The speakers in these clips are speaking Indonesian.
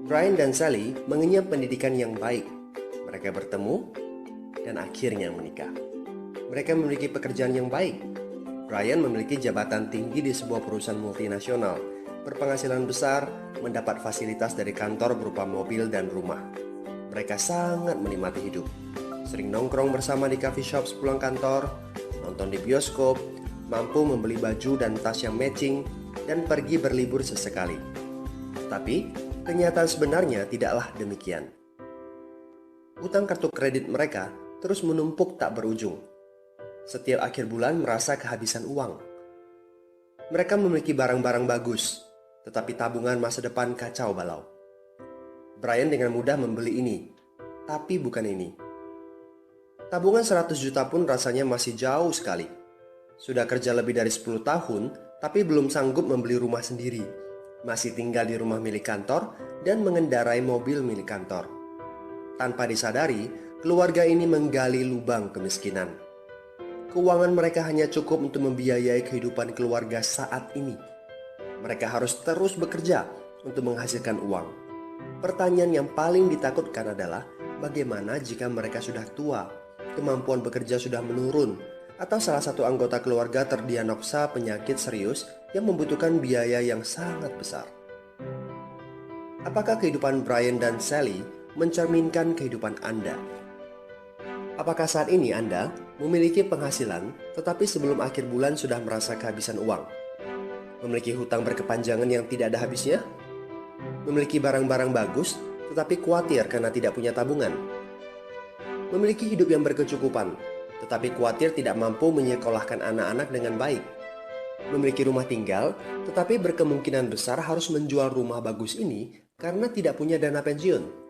Brian dan Sally mengenyam pendidikan yang baik. Mereka bertemu dan akhirnya menikah. Mereka memiliki pekerjaan yang baik. Brian memiliki jabatan tinggi di sebuah perusahaan multinasional, berpenghasilan besar, mendapat fasilitas dari kantor berupa mobil dan rumah. Mereka sangat menikmati hidup. Sering nongkrong bersama di coffee shop sepulang kantor, nonton di bioskop, mampu membeli baju dan tas yang matching, dan pergi berlibur sesekali. Tapi, kenyataan sebenarnya tidaklah demikian. Utang kartu kredit mereka terus menumpuk tak berujung. Setiap akhir bulan merasa kehabisan uang. Mereka memiliki barang-barang bagus, tetapi tabungan masa depan kacau balau. Brian dengan mudah membeli ini, tapi bukan ini. Tabungan 100 juta pun rasanya masih jauh sekali. Sudah kerja lebih dari 10 tahun, tapi belum sanggup membeli rumah sendiri. Masih tinggal di rumah milik kantor dan mengendarai mobil milik kantor. Tanpa disadari, keluarga ini menggali lubang kemiskinan. Keuangan mereka hanya cukup untuk membiayai kehidupan keluarga saat ini. Mereka harus terus bekerja untuk menghasilkan uang. Pertanyaan yang paling ditakutkan adalah bagaimana jika mereka sudah tua, kemampuan bekerja sudah menurun, atau salah satu anggota keluarga terdiagnosa penyakit serius yang membutuhkan biaya yang sangat besar. Apakah kehidupan Brian dan Sally mencerminkan kehidupan Anda? Apakah saat ini Anda memiliki penghasilan tetapi sebelum akhir bulan sudah merasa kehabisan uang? Memiliki hutang berkepanjangan yang tidak ada habisnya? Memiliki barang-barang bagus tetapi khawatir karena tidak punya tabungan? Memiliki hidup yang berkecukupan tetapi khawatir tidak mampu menyekolahkan anak-anak dengan baik? Memiliki rumah tinggal tetapi berkemungkinan besar harus menjual rumah bagus ini karena tidak punya dana pensiun?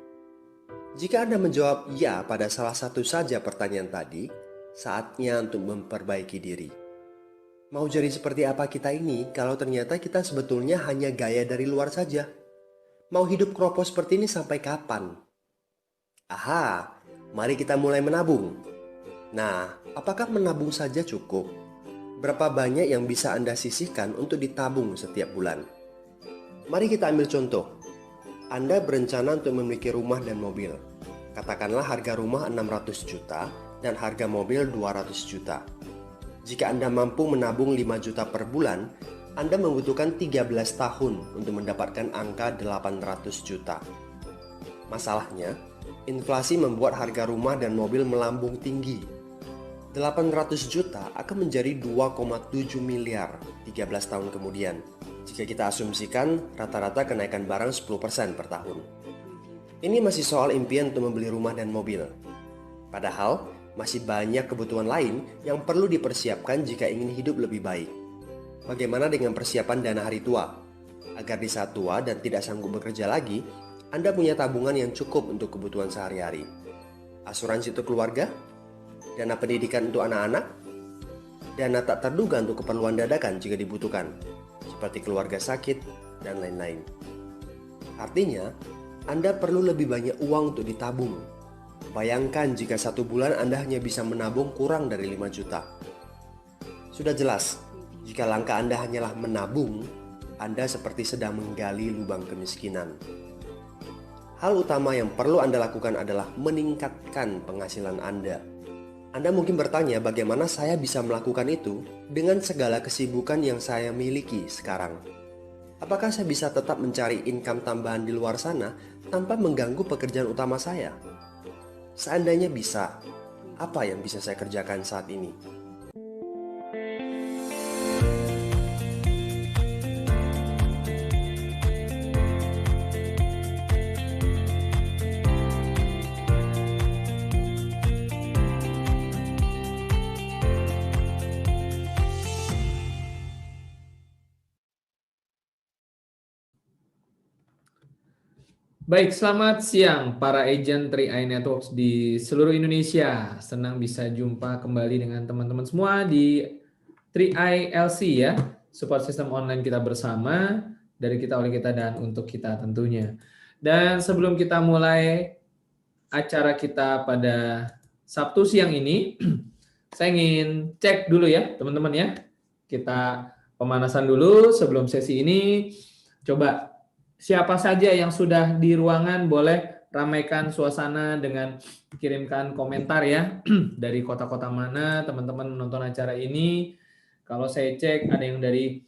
Jika Anda menjawab ya pada salah satu saja pertanyaan tadi, saatnya untuk memperbaiki diri. Mau jadi seperti apa kita ini kalau ternyata kita sebetulnya hanya gaya dari luar saja? Mau hidup kropos seperti ini sampai kapan? Aha, mari kita mulai menabung. Nah, apakah menabung saja cukup? Berapa banyak yang bisa Anda sisihkan untuk ditabung setiap bulan? Mari kita ambil contoh. Anda berencana untuk memiliki rumah dan mobil. Katakanlah harga rumah 600 juta dan harga mobil 200 juta. Jika Anda mampu menabung 5 juta per bulan, Anda membutuhkan 13 tahun untuk mendapatkan angka 800 juta. Masalahnya, inflasi membuat harga rumah dan mobil melambung tinggi. 800 juta akan menjadi 2,7 miliar 13 tahun kemudian. Jika kita asumsikan rata-rata kenaikan barang 10% per tahun. Ini masih soal impian untuk membeli rumah dan mobil. Padahal, masih banyak kebutuhan lain yang perlu dipersiapkan jika ingin hidup lebih baik. Bagaimana dengan persiapan dana hari tua? Agar di saat tua dan tidak sanggup bekerja lagi, Anda punya tabungan yang cukup untuk kebutuhan sehari-hari. Asuransi untuk keluarga? Dana pendidikan untuk anak-anak? Dana tak terduga untuk keperluan dadakan jika dibutuhkan, seperti keluarga sakit, dan lain-lain. Artinya, Anda perlu lebih banyak uang untuk ditabung. Bayangkan jika satu bulan Anda hanya bisa menabung kurang dari 5 juta. Sudah jelas, jika langkah Anda hanyalah menabung, Anda seperti sedang menggali lubang kemiskinan. Hal utama yang perlu Anda lakukan adalah meningkatkan penghasilan Anda. Anda mungkin bertanya bagaimana saya bisa melakukan itu dengan segala kesibukan yang saya miliki sekarang. Apakah saya bisa tetap mencari income tambahan di luar sana tanpa mengganggu pekerjaan utama saya? Seandainya bisa, apa yang bisa saya kerjakan saat ini? Baik, selamat siang para agent 3i Networks di seluruh Indonesia. Senang bisa jumpa kembali dengan teman-teman semua di 3i LC ya, support system online kita bersama, dari kita, oleh kita, dan untuk kita tentunya. Dan sebelum kita mulai acara kita pada Sabtu siang ini, saya ingin cek dulu ya teman-teman ya. Kita pemanasan dulu sebelum sesi ini. Coba siapa saja yang sudah di ruangan boleh ramaikan suasana dengan kirimkan komentar ya. Dari kota-kota mana teman-teman menonton acara ini. Kalau saya cek ada yang dari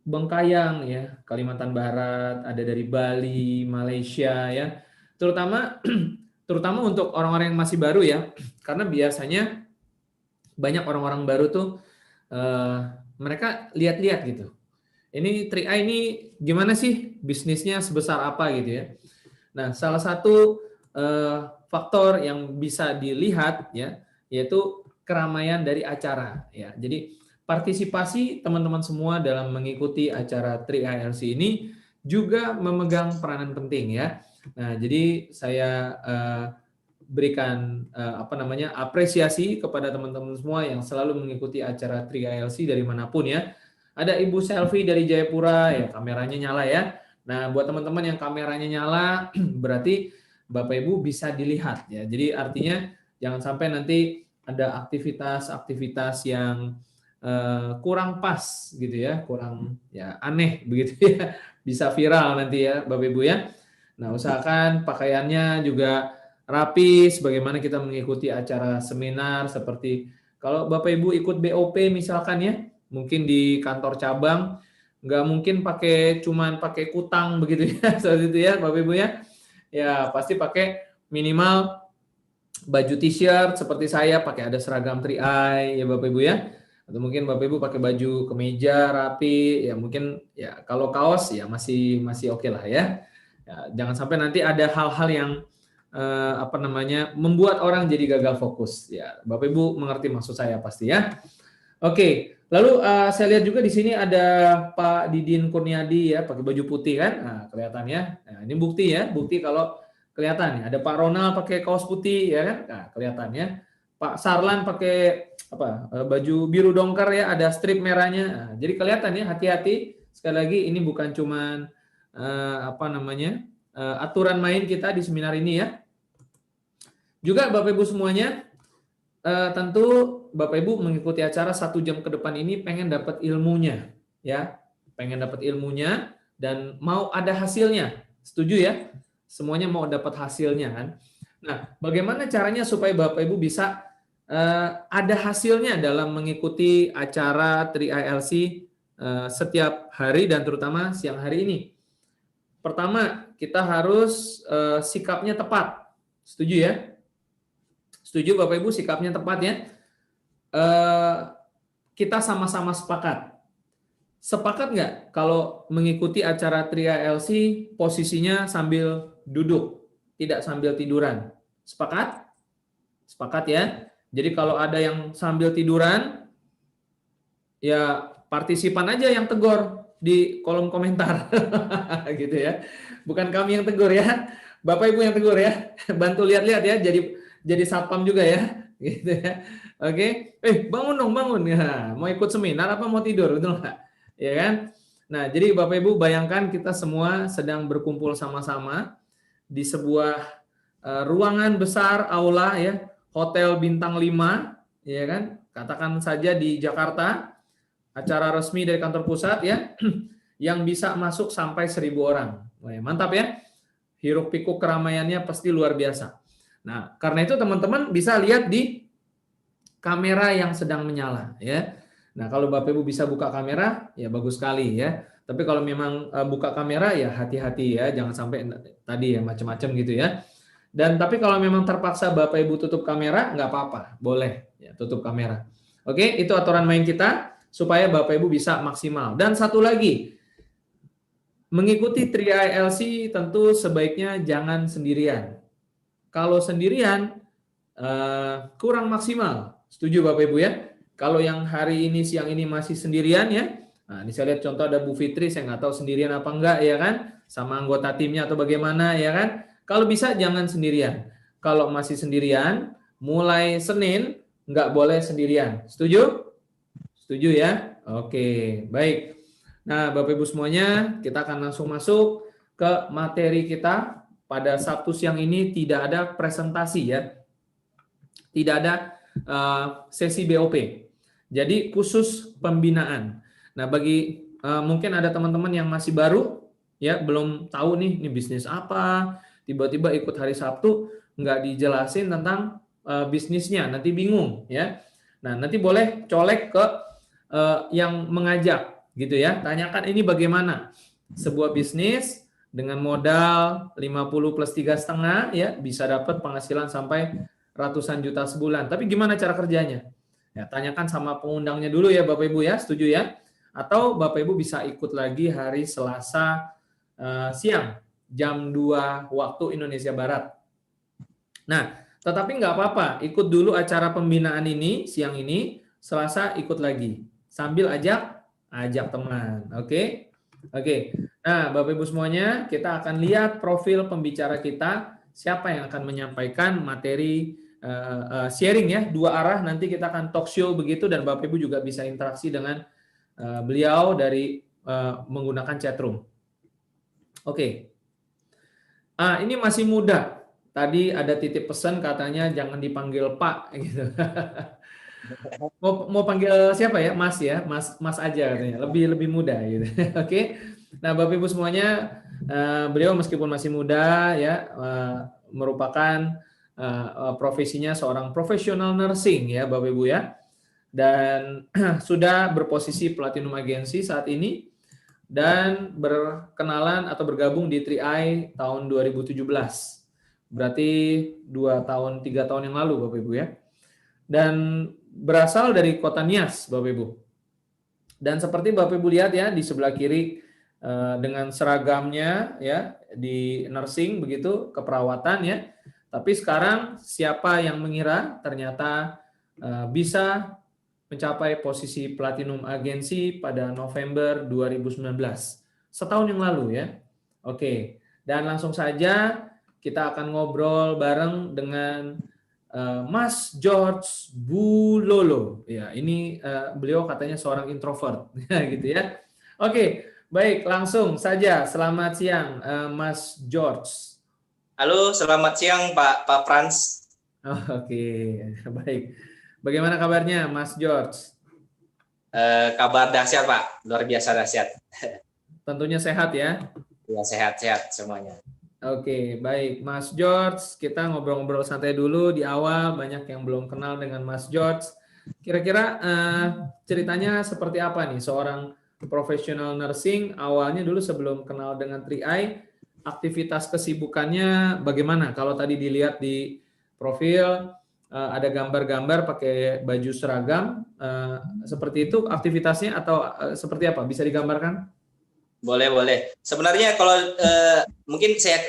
Bengkayang ya, Kalimantan Barat, ada dari Bali, Malaysia ya. Terutama terutama untuk orang-orang yang masih baru ya. Karena biasanya banyak orang-orang baru tuh eh, mereka lihat-lihat gitu. Ini 3i ini gimana sih bisnisnya sebesar apa gitu ya. Nah, salah satu faktor yang bisa dilihat ya yaitu keramaian dari acara ya. Jadi partisipasi teman-teman semua dalam mengikuti acara 3ILC ini juga memegang peranan penting ya. Nah, jadi saya berikan apresiasi kepada teman-teman semua yang selalu mengikuti acara 3ILC dari manapun ya. Ada Ibu Selfie dari Jayapura ya, kameranya nyala ya. Nah, buat teman-teman yang kameranya nyala berarti Bapak Ibu bisa dilihat ya. Jadi artinya jangan sampai nanti ada aktivitas-aktivitas yang kurang pas gitu ya, kurang ya aneh begitu ya. Bisa viral nanti ya Bapak Ibu ya. Nah, usahakan pakaiannya juga rapi sebagaimana kita mengikuti acara seminar seperti kalau Bapak Ibu ikut BOP misalkan ya, mungkin di kantor cabang nggak mungkin cuman pakai kutang begitu ya seperti itu ya Bapak Ibu ya. Ya, pasti pakai minimal baju t-shirt seperti saya pakai ada seragam 3i ya Bapak Ibu ya. Atau mungkin Bapak Ibu pakai baju kemeja rapi ya mungkin ya kalau kaos ya masih oke lah ya. Ya, jangan sampai nanti ada hal-hal yang membuat orang jadi gagal fokus. Ya, Bapak Ibu mengerti maksud saya pasti ya. Oke, lalu saya lihat juga di sini ada Pak Didin Kurniadi ya pakai baju putih kan, nah, kelihatan ya. Nah, ini bukti kalau kelihatan ya. Ada Pak Ronald pakai kaos putih ya kan, nah, kelihatan ya. Pak Sarlan pakai baju biru dongker ya, ada strip merahnya. Nah, jadi kelihatan ya, hati-hati. Sekali lagi ini bukan cuman aturan main kita di seminar ini ya. Juga Bapak Ibu semuanya, tentu Bapak Ibu mengikuti acara 1 jam ke depan ini pengen dapat ilmunya, ya, pengen dapat ilmunya dan mau ada hasilnya, setuju ya? Semuanya mau dapat hasilnya kan? Nah, bagaimana caranya supaya Bapak Ibu bisa ada hasilnya dalam mengikuti acara 3ILC setiap hari dan terutama siang hari ini? Pertama, kita harus sikapnya tepat, setuju ya? Setuju Bapak Ibu sikapnya tepat ya? Kita sama-sama sepakat. Sepakat nggak kalau mengikuti acara 3ILC posisinya sambil duduk, tidak sambil tiduran? Sepakat? Sepakat ya? Jadi kalau ada yang sambil tiduran, ya partisipan aja yang tegur di kolom komentar. Gitu ya. Bukan kami yang tegur ya. Bapak Ibu yang tegur ya. Bantu lihat-lihat ya, jadi satpam juga ya. Gitu ya. Oke. Bangun dong, bangun. Ya, mau ikut seminar apa mau tidur? Betul nggak? Ya kan? Nah, jadi Bapak Ibu bayangkan kita semua sedang berkumpul sama-sama di sebuah ruangan besar aula ya, hotel bintang 5, ya kan? Katakan saja di Jakarta, acara resmi dari kantor pusat ya, yang bisa masuk sampai 1.000 orang. Wah, mantap ya. Hiruk pikuk keramaiannya pasti luar biasa. Nah, karena itu teman-teman bisa lihat di kamera yang sedang menyala ya. Nah, kalau Bapak Ibu bisa buka kamera, ya bagus sekali ya. Tapi kalau memang buka kamera, ya hati-hati ya, jangan sampai tadi ya macam-macam gitu ya. Dan tapi kalau memang terpaksa Bapak Ibu tutup kamera, nggak apa-apa, boleh ya tutup kamera. Oke, itu aturan main kita supaya Bapak Ibu bisa maksimal. Dan satu lagi, mengikuti 3ILC tentu sebaiknya jangan sendirian. Kalau sendirian kurang maksimal. Setuju Bapak Ibu ya? Kalau yang hari ini siang ini masih sendirian ya. Nah, ini saya lihat contoh ada Bu Fitri, saya nggak tahu sendirian apa enggak ya kan? Sama anggota timnya atau bagaimana ya kan? Kalau bisa jangan sendirian. Kalau masih sendirian, mulai Senin nggak boleh sendirian. Setuju? Setuju ya? Oke, baik. Nah, Bapak Ibu semuanya, kita akan langsung masuk ke materi kita. Pada Sabtu siang ini tidak ada presentasi ya. Tidak ada sesi BOP. Jadi khusus pembinaan. Nah, bagi mungkin ada teman-teman yang masih baru ya belum tahu nih ini bisnis apa, tiba-tiba ikut hari Sabtu nggak dijelasin tentang bisnisnya, nanti bingung ya. Nah, nanti boleh colek ke yang mengajak gitu ya. Tanyakan ini bagaimana sebuah bisnis dengan modal 50 plus 3,5 ya bisa dapat penghasilan sampai ratusan juta sebulan. Tapi gimana cara kerjanya? Ya, tanyakan sama pengundangnya dulu ya Bapak Ibu ya, setuju ya? Atau Bapak Ibu bisa ikut lagi hari Selasa siang jam 2 waktu Indonesia Barat. Nah, tetapi nggak apa-apa, ikut dulu acara pembinaan ini siang ini, Selasa ikut lagi sambil ajak teman. Oke? Oke. Nah, Bapak Ibu semuanya, kita akan lihat profil pembicara kita, siapa yang akan menyampaikan materi sharing ya, dua arah, nanti kita akan talk show begitu dan Bapak Ibu juga bisa interaksi dengan beliau dari menggunakan chat room. Oke. Ini masih muda. Tadi ada titip pesan katanya jangan dipanggil Pak gitu. Mau panggil siapa ya? Mas ya, Mas aja katanya. Lebih muda gitu. Oke. Nah, Bapak Ibu semuanya, beliau meskipun masih muda ya, merupakan profesinya seorang profesional nursing ya, Bapak Ibu ya. Dan sudah berposisi platinum agency saat ini dan berkenalan atau bergabung di 3i tahun 2017. Berarti 3 tahun yang lalu Bapak Ibu ya. Dan berasal dari kota Nias Bapak Ibu. Dan seperti Bapak Ibu lihat ya di sebelah kiri dengan seragamnya ya di nursing begitu, keperawatan ya. Tapi sekarang siapa yang mengira ternyata bisa mencapai posisi platinum agensi pada November 2019. Setahun yang lalu ya. Oke, dan langsung saja kita akan ngobrol bareng dengan Mas George Bulolo. Ya, ini beliau katanya seorang introvert gitu ya. Oke, baik, langsung saja. Selamat siang Mas George. Halo, selamat siang Pak Frans. Oke, baik. Bagaimana kabarnya Mas George? Kabar dahsyat Pak, luar biasa dahsyat. Tentunya sehat ya? Ya, sehat-sehat semuanya. Oke, baik. Mas George, kita ngobrol-ngobrol santai dulu di awal. Banyak yang belum kenal dengan Mas George. Kira-kira ceritanya seperti apa nih? Seorang profesional nursing, awalnya dulu sebelum kenal dengan 3i, aktivitas kesibukannya bagaimana? Kalau tadi dilihat di profil, ada gambar-gambar pakai baju seragam, seperti itu aktivitasnya atau seperti apa? Bisa digambarkan? Boleh. Sebenarnya kalau mungkin saya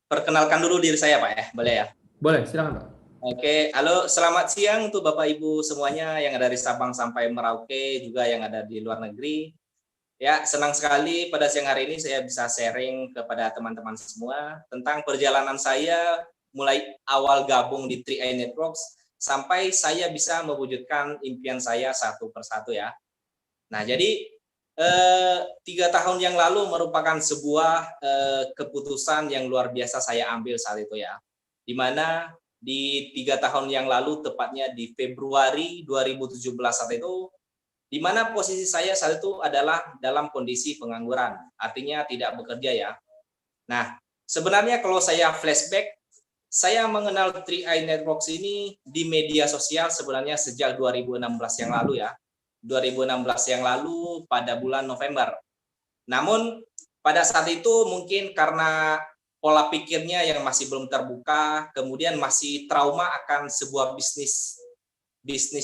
perkenalkan dulu diri saya Pak ya, boleh ya? Boleh, silakan Pak. Oke, halo, selamat siang untuk Bapak Ibu semuanya yang ada di Sabang sampai Merauke, juga yang ada di luar negeri. Ya, senang sekali pada siang hari ini saya bisa sharing kepada teman-teman semua tentang perjalanan saya mulai awal gabung di 3i Networks sampai saya bisa mewujudkan impian saya satu persatu ya. Nah, jadi 3 tahun yang lalu merupakan sebuah keputusan yang luar biasa saya ambil saat itu ya. Di mana di 3 tahun yang lalu, tepatnya di Februari 2017 saat itu, di mana posisi saya saat itu adalah dalam kondisi pengangguran, artinya tidak bekerja ya. Nah, sebenarnya kalau saya flashback, saya mengenal 3i Networks ini di media sosial sebenarnya sejak 2016 yang lalu ya. 2016 yang lalu pada bulan November. Namun pada saat itu mungkin karena pola pikirnya yang masih belum terbuka, kemudian masih trauma akan sebuah bisnis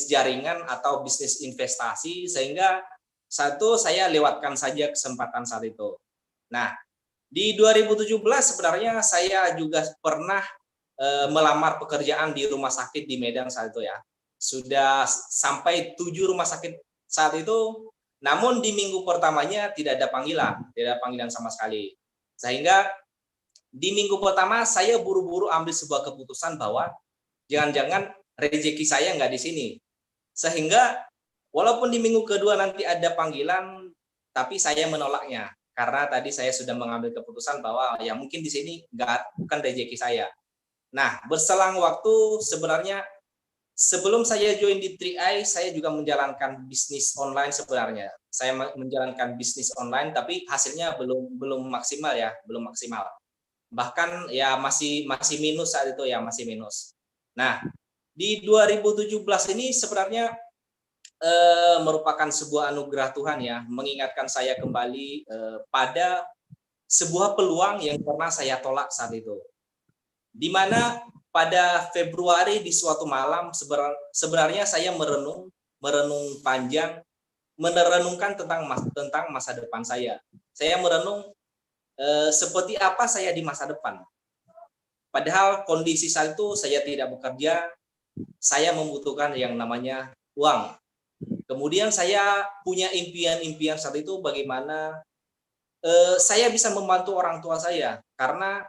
jaringan atau bisnis investasi, sehingga satu saya lewatkan saja kesempatan saat itu. Nah, di 2017 sebenarnya saya juga pernah melamar pekerjaan di rumah sakit di Medan saat itu ya. Sudah sampai 7 rumah sakit saat itu, namun di minggu pertamanya tidak ada panggilan sama sekali. Sehingga di minggu pertama saya buru-buru ambil sebuah keputusan bahwa jangan-jangan rezeki saya nggak di sini. Sehingga walaupun di minggu kedua nanti ada panggilan, tapi saya menolaknya karena tadi saya sudah mengambil keputusan bahwa ya mungkin di sini bukan rezeki saya. Nah, berselang waktu sebenarnya sebelum saya join di 3i, saya juga menjalankan bisnis online sebenarnya. Saya menjalankan bisnis online, tapi hasilnya belum maksimal ya, belum maksimal. Bahkan ya masih minus saat itu ya, masih minus. Nah, di 2017 ini sebenarnya merupakan sebuah anugerah Tuhan ya, mengingatkan saya kembali pada sebuah peluang yang pernah saya tolak saat itu. Di mana pada Februari di suatu malam sebenarnya saya merenung panjang, merenungkan tentang masa depan saya. Saya merenung seperti apa saya di masa depan. Padahal kondisi saat itu saya tidak bekerja, saya membutuhkan yang namanya uang. Kemudian saya punya impian-impian saat itu bagaimana saya bisa membantu orang tua saya, karena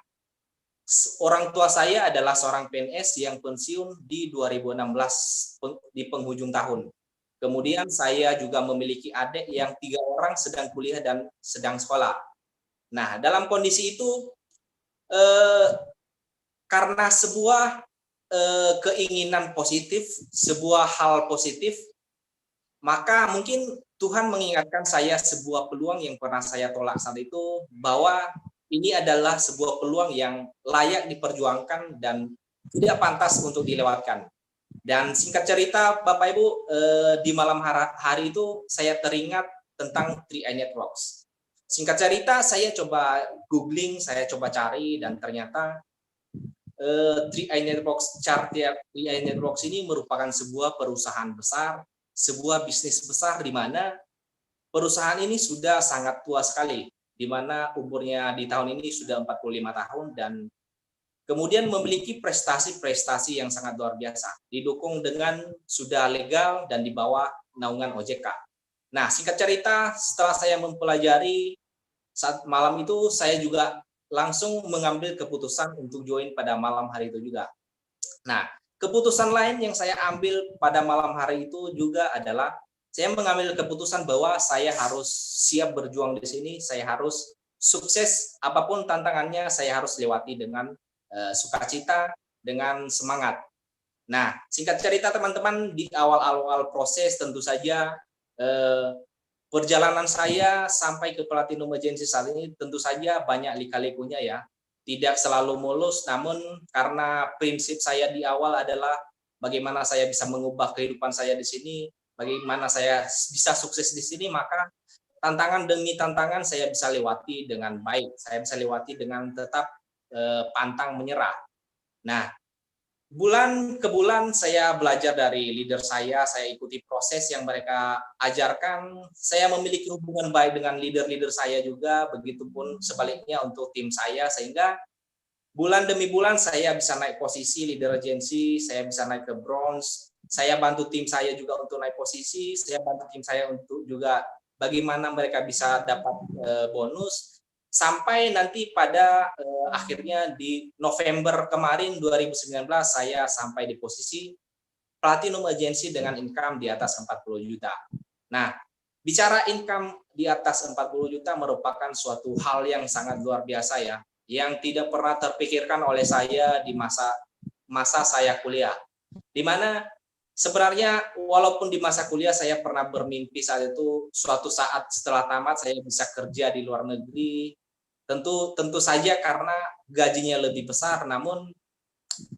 orang tua saya adalah seorang PNS yang pensiun di 2016 di penghujung tahun. Kemudian saya juga memiliki adik yang 3 orang sedang kuliah dan sedang sekolah. Nah, dalam kondisi itu karena sebuah keinginan positif, sebuah hal positif, maka mungkin Tuhan mengingatkan saya sebuah peluang yang pernah saya tolak saat itu, bahwa ini adalah sebuah peluang yang layak diperjuangkan dan tidak pantas untuk dilewatkan. Dan singkat cerita, Bapak Ibu, di malam hari itu saya teringat tentang 3i Networks. Singkat cerita, saya coba googling, saya coba cari, dan ternyata 3i Networks, 3i Networks ini merupakan sebuah perusahaan besar, sebuah bisnis besar di mana perusahaan ini sudah sangat tua sekali, di mana umurnya di tahun ini sudah 45 tahun dan kemudian memiliki prestasi-prestasi yang sangat luar biasa, didukung dengan sudah legal dan di bawah naungan OJK. Nah, singkat cerita, setelah saya mempelajari, saat malam itu saya juga langsung mengambil keputusan untuk join pada malam hari itu juga. Nah, keputusan lain yang saya ambil pada malam hari itu juga adalah saya mengambil keputusan bahwa saya harus siap berjuang di sini, saya harus sukses apapun tantangannya, saya harus lewati dengan sukacita, dengan semangat. Nah, singkat cerita teman-teman, di awal-awal proses tentu saja perjalanan saya sampai ke Platinum Agency saat ini tentu saja banyak lika-likunya ya. Tidak selalu mulus, namun karena prinsip saya di awal adalah bagaimana saya bisa mengubah kehidupan saya di sini, bagaimana saya bisa sukses di sini, maka tantangan demi tantangan saya bisa lewati dengan baik. Saya bisa lewati dengan tetap pantang menyerah. Nah, bulan ke bulan saya belajar dari leader saya ikuti proses yang mereka ajarkan, saya memiliki hubungan baik dengan leader-leader saya juga, begitupun sebaliknya untuk tim saya, sehingga bulan demi bulan saya bisa naik posisi leader agensi, saya bisa naik ke bronze, saya bantu tim saya juga untuk naik posisi, saya bantu tim saya untuk juga bagaimana mereka bisa dapat bonus, sampai nanti pada akhirnya di November kemarin 2019 saya sampai di posisi Platinum Agency dengan income di atas 40 juta. Nah, bicara income di atas 40 juta merupakan suatu hal yang sangat luar biasa ya, yang tidak pernah terpikirkan oleh saya di masa saya kuliah. Di mana sebenarnya walaupun di masa kuliah saya pernah bermimpi saat itu suatu saat setelah tamat saya bisa kerja di luar negeri, tentu saja karena gajinya lebih besar, namun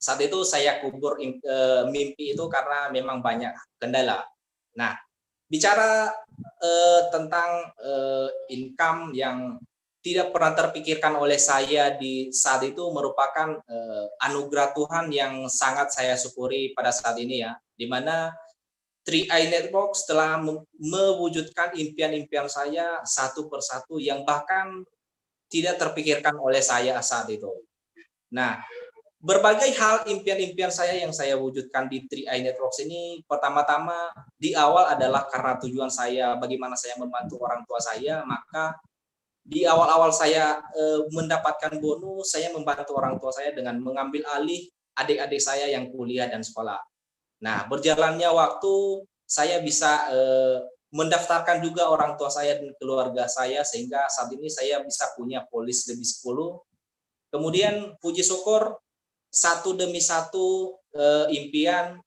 saat itu saya kubur mimpi itu karena memang banyak kendala. Nah, bicara tentang income yang tidak pernah terpikirkan oleh saya di saat itu merupakan anugerah Tuhan yang sangat saya syukuri pada saat ini ya, di mana 3i Networks telah mewujudkan impian-impian saya satu persatu yang bahkan tidak terpikirkan oleh saya saat itu. Nah, berbagai hal impian-impian saya yang saya wujudkan di 3i Networks ini, pertama-tama di awal adalah karena tujuan saya bagaimana saya membantu orang tua saya, maka di awal-awal saya mendapatkan bonus, saya membantu orang tua saya dengan mengambil alih adik-adik saya yang kuliah dan sekolah. Nah, berjalannya waktu, saya bisa mendaftarkan juga orang tua saya dan keluarga saya, sehingga saat ini saya bisa punya polis lebih 10. Kemudian puji syukur satu demi satu impian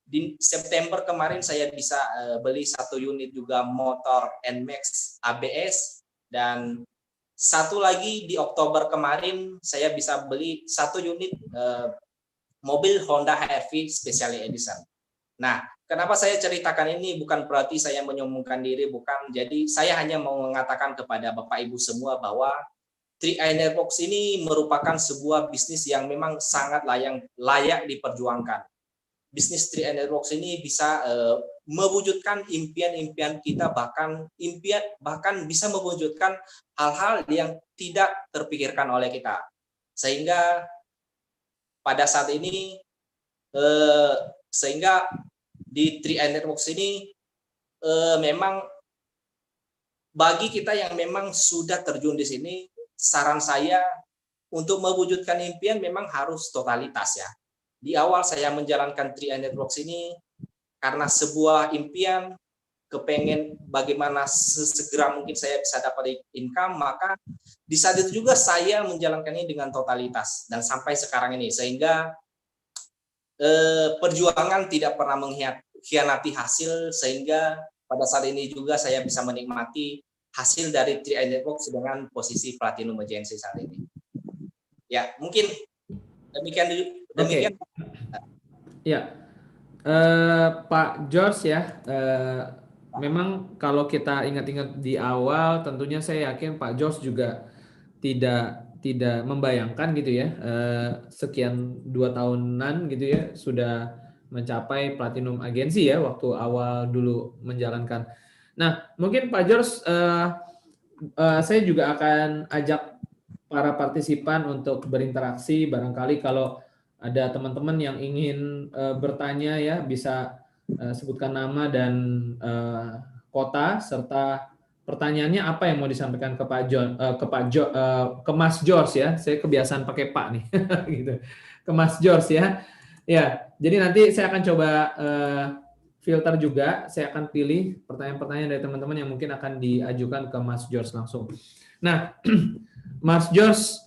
di September kemarin saya bisa beli 1 unit juga motor NMAX ABS, dan satu lagi di Oktober kemarin saya bisa beli 1 unit mobil Honda HR-V Special Edition. Nah, kenapa saya ceritakan ini bukan berarti saya menyombongkan diri, bukan. Jadi saya hanya mau mengatakan kepada Bapak Ibu semua bahwa 3i Networks ini merupakan sebuah bisnis yang memang sangat layak diperjuangkan. Bisnis 3i Networks ini bisa mewujudkan impian-impian kita, bahkan bisa mewujudkan hal-hal yang tidak terpikirkan oleh kita. Sehingga pada saat ini di 3i Networks ini memang bagi kita yang memang sudah terjun di sini, saran saya untuk mewujudkan impian memang harus totalitas ya. Di awal saya menjalankan 3i Networks ini karena sebuah impian, kepengen bagaimana sesegera mungkin saya bisa dapat income, maka di saat itu juga saya menjalankan ini dengan totalitas dan sampai sekarang ini, sehingga perjuangan tidak pernah mengkhianati hasil, sehingga pada saat ini juga saya bisa menikmati hasil dari 3i Networks dengan posisi Platinum Agency saat ini. Ya, mungkin demikian. Okay. Ya, Pak George ya. Memang kalau kita ingat-ingat di awal, tentunya saya yakin Pak George juga tidak membayangkan gitu ya, sekian 2 tahunan gitu ya sudah mencapai Platinum Agency ya waktu awal dulu menjalankan. Nah, mungkin Pak George, saya juga akan ajak para partisipan untuk berinteraksi. Barangkali kalau ada teman-teman yang ingin bertanya ya, bisa sebutkan nama dan kota serta pertanyaannya apa yang mau disampaikan ke ke Mas George ya. Saya kebiasaan pakai Pak nih, gitu. Ke Mas George ya. Ya, jadi nanti saya akan coba filter juga. Saya akan pilih pertanyaan-pertanyaan dari teman-teman yang mungkin akan diajukan ke Mas George langsung. Nah, Mas George,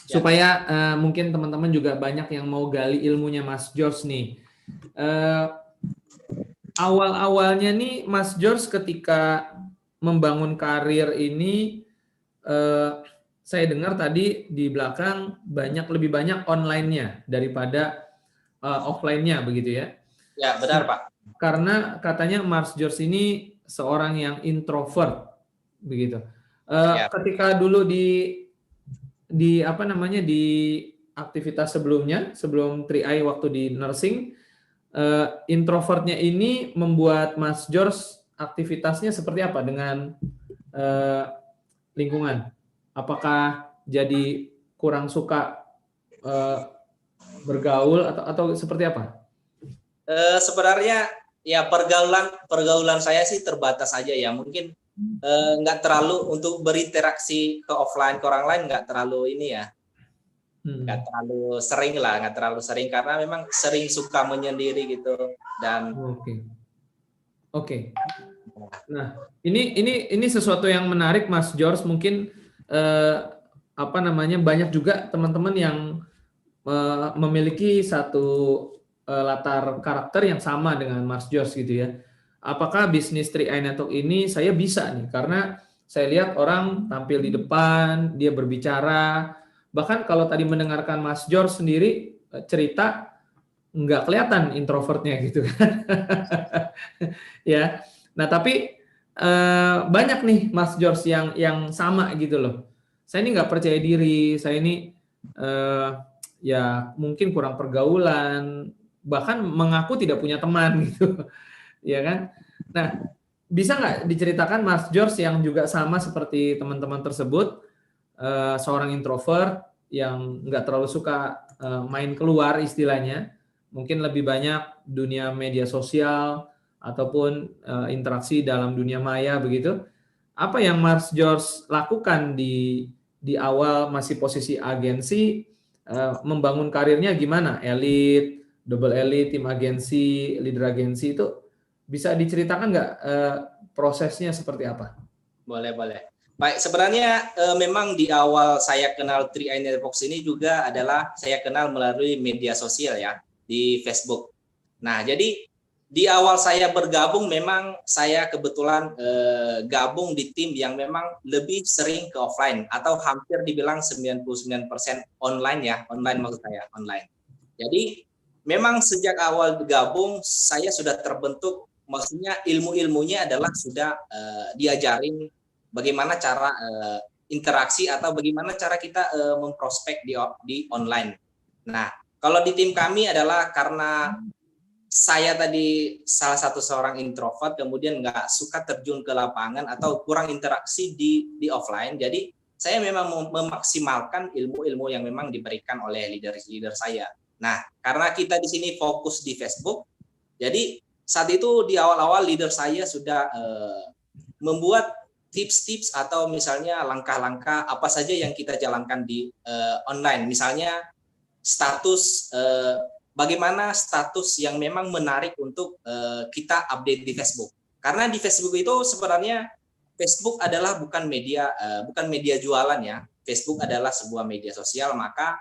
supaya mungkin teman-teman juga banyak yang mau gali ilmunya Mas George nih. Awal-awalnya nih Mas George ketika membangun karir ini, saya dengar tadi di belakang lebih banyak online-nya daripada offline-nya begitu ya? Ya, benar Pak. Karena katanya Mas George ini seorang yang introvert begitu. Ketika dulu di aktivitas sebelumnya, sebelum 3i waktu di nursing, introvertnya ini membuat Mas George aktivitasnya seperti apa dengan lingkungan? Apakah jadi kurang suka bergaul atau seperti apa? Sebenarnya ya pergaulan saya sih terbatas aja ya, mungkin nggak terlalu untuk berinteraksi ke offline ke orang lain, nggak terlalu ini ya, nggak terlalu sering karena memang sering suka menyendiri gitu. Dan Oke. Nah, ini sesuatu yang menarik Mas George, mungkin banyak juga teman-teman yang memiliki satu latar karakter yang sama dengan Mas George gitu ya. Apakah bisnis 3i Network ini saya bisa nih, karena saya lihat orang tampil di depan, dia berbicara, bahkan kalau tadi mendengarkan Mas George sendiri cerita, nggak kelihatan introvertnya gitu kan. Ya, nah tapi banyak nih Mas George yang sama gitu loh. Saya ini nggak percaya diri, saya ini ya mungkin kurang pergaulan, bahkan mengaku tidak punya teman gitu. Ya kan? Nah, bisa nggak diceritakan Mas George yang juga sama seperti teman-teman tersebut, seorang introvert yang nggak terlalu suka main keluar istilahnya, mungkin lebih banyak dunia media sosial ataupun interaksi dalam dunia maya begitu. Apa yang Mas George lakukan di awal masih posisi agensi, membangun karirnya gimana? Elite, double elite, tim agensi, leader agensi itu bisa diceritakan nggak prosesnya seperti apa? Boleh. Baik, sebenarnya memang di awal saya kenal 3i Networks ini juga adalah saya kenal melalui media sosial ya, di Facebook. Nah, jadi di awal saya bergabung memang saya kebetulan gabung di tim yang memang lebih sering ke offline atau hampir dibilang 99% online ya, online maksud saya, online. Jadi memang sejak awal bergabung saya sudah terbentuk, maksudnya ilmu-ilmunya adalah sudah diajarin bagaimana cara interaksi atau bagaimana cara kita memprospek di online. Nah, kalau di tim kami adalah karena saya tadi salah satu seorang introvert, kemudian nggak suka terjun ke lapangan atau kurang interaksi di offline. Jadi saya memang memaksimalkan ilmu-ilmu yang memang diberikan oleh leader-leader saya. Nah, karena kita di sini fokus di Facebook, jadi saat itu di awal-awal leader saya sudah membuat tips-tips atau misalnya langkah-langkah apa saja yang kita jalankan di online. Misalnya status bagaimana status yang memang menarik untuk kita update di Facebook. Karena di Facebook itu sebenarnya Facebook adalah bukan media jualan ya. Facebook adalah sebuah media sosial, maka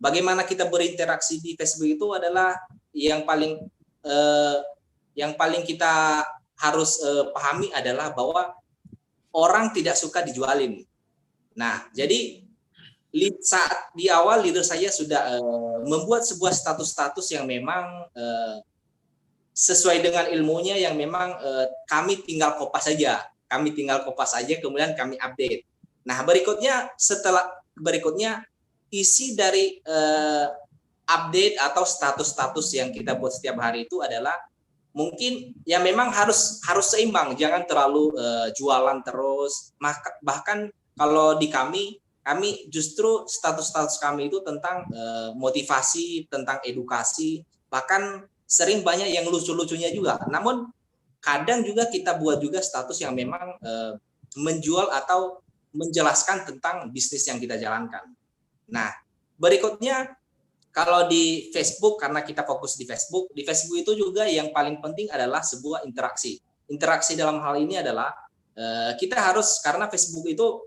bagaimana kita berinteraksi di Facebook itu adalah yang paling kita harus pahami adalah bahwa orang tidak suka dijualin. Nah, jadi saat di awal leader saya sudah membuat sebuah status-status yang memang sesuai dengan ilmunya yang memang kami tinggal kopas saja. Kemudian kami update. Nah, berikutnya isi dari update atau status-status yang kita buat setiap hari itu adalah mungkin ya memang harus seimbang, jangan terlalu jualan terus. Bahkan kalau di kami justru status-status kami itu tentang motivasi, tentang edukasi, bahkan sering banyak yang lucu-lucunya juga. Namun kadang juga kita buat juga status yang memang menjual atau menjelaskan tentang bisnis yang kita jalankan. Nah, berikutnya kalau di Facebook, karena kita fokus di Facebook itu juga yang paling penting adalah sebuah interaksi. Interaksi dalam hal ini adalah kita harus, karena Facebook itu,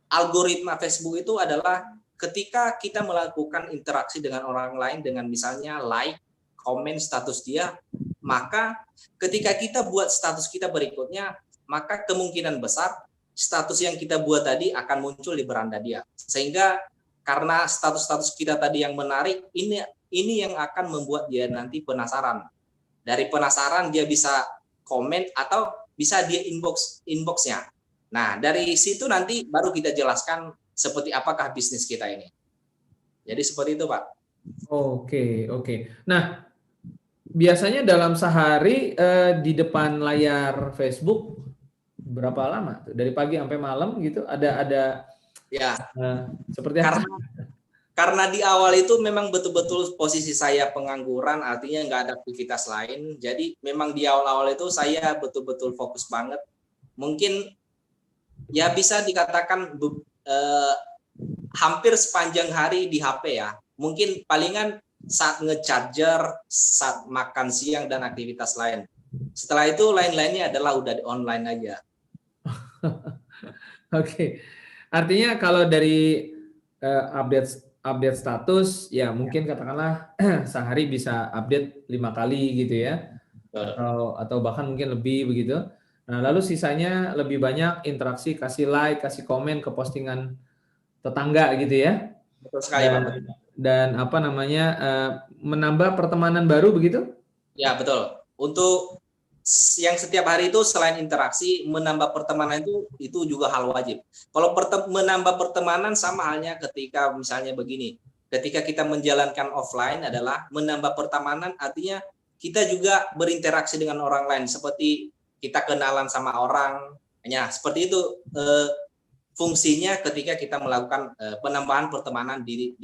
algoritma Facebook itu adalah ketika kita melakukan interaksi dengan orang lain dengan misalnya like, komen status dia, maka ketika kita buat status kita berikutnya, maka kemungkinan besar status yang kita buat tadi akan muncul di beranda dia. Sehingga karena status-status kita tadi yang menarik, ini yang akan membuat dia nanti penasaran. Dari penasaran dia bisa komen atau bisa dia inbox-nya. Nah, dari situ nanti baru kita jelaskan seperti apakah bisnis kita ini. Jadi seperti itu, Pak. Oke. Nah, biasanya dalam sehari di depan layar Facebook berapa lama? Dari pagi sampai malam gitu? Ada ya. Seperti apa? Karena di awal itu memang betul-betul posisi saya pengangguran, artinya nggak ada aktivitas lain. Jadi memang di awal-awal itu saya betul-betul fokus banget. Mungkin ya bisa dikatakan hampir sepanjang hari di HP ya. Mungkin palingan saat nge-charger, saat makan siang dan aktivitas lain. Setelah itu lain-lainnya adalah udah online aja. Oke. Artinya kalau dari update status ya mungkin katakanlah sehari bisa update 5 kali gitu ya. Atau bahkan mungkin lebih begitu. Nah, lalu sisanya lebih banyak interaksi, kasih like, kasih komen ke postingan tetangga gitu ya. Betul sekali, Pak. Dan menambah pertemanan baru begitu? Ya, betul. Untuk yang setiap hari itu selain interaksi, menambah pertemanan itu juga hal wajib. Kalau menambah pertemanan sama halnya ketika misalnya begini, ketika kita menjalankan offline adalah menambah pertemanan, artinya kita juga berinteraksi dengan orang lain, seperti kita kenalan sama orang, ya seperti itu fungsinya ketika kita melakukan penambahan pertemanan di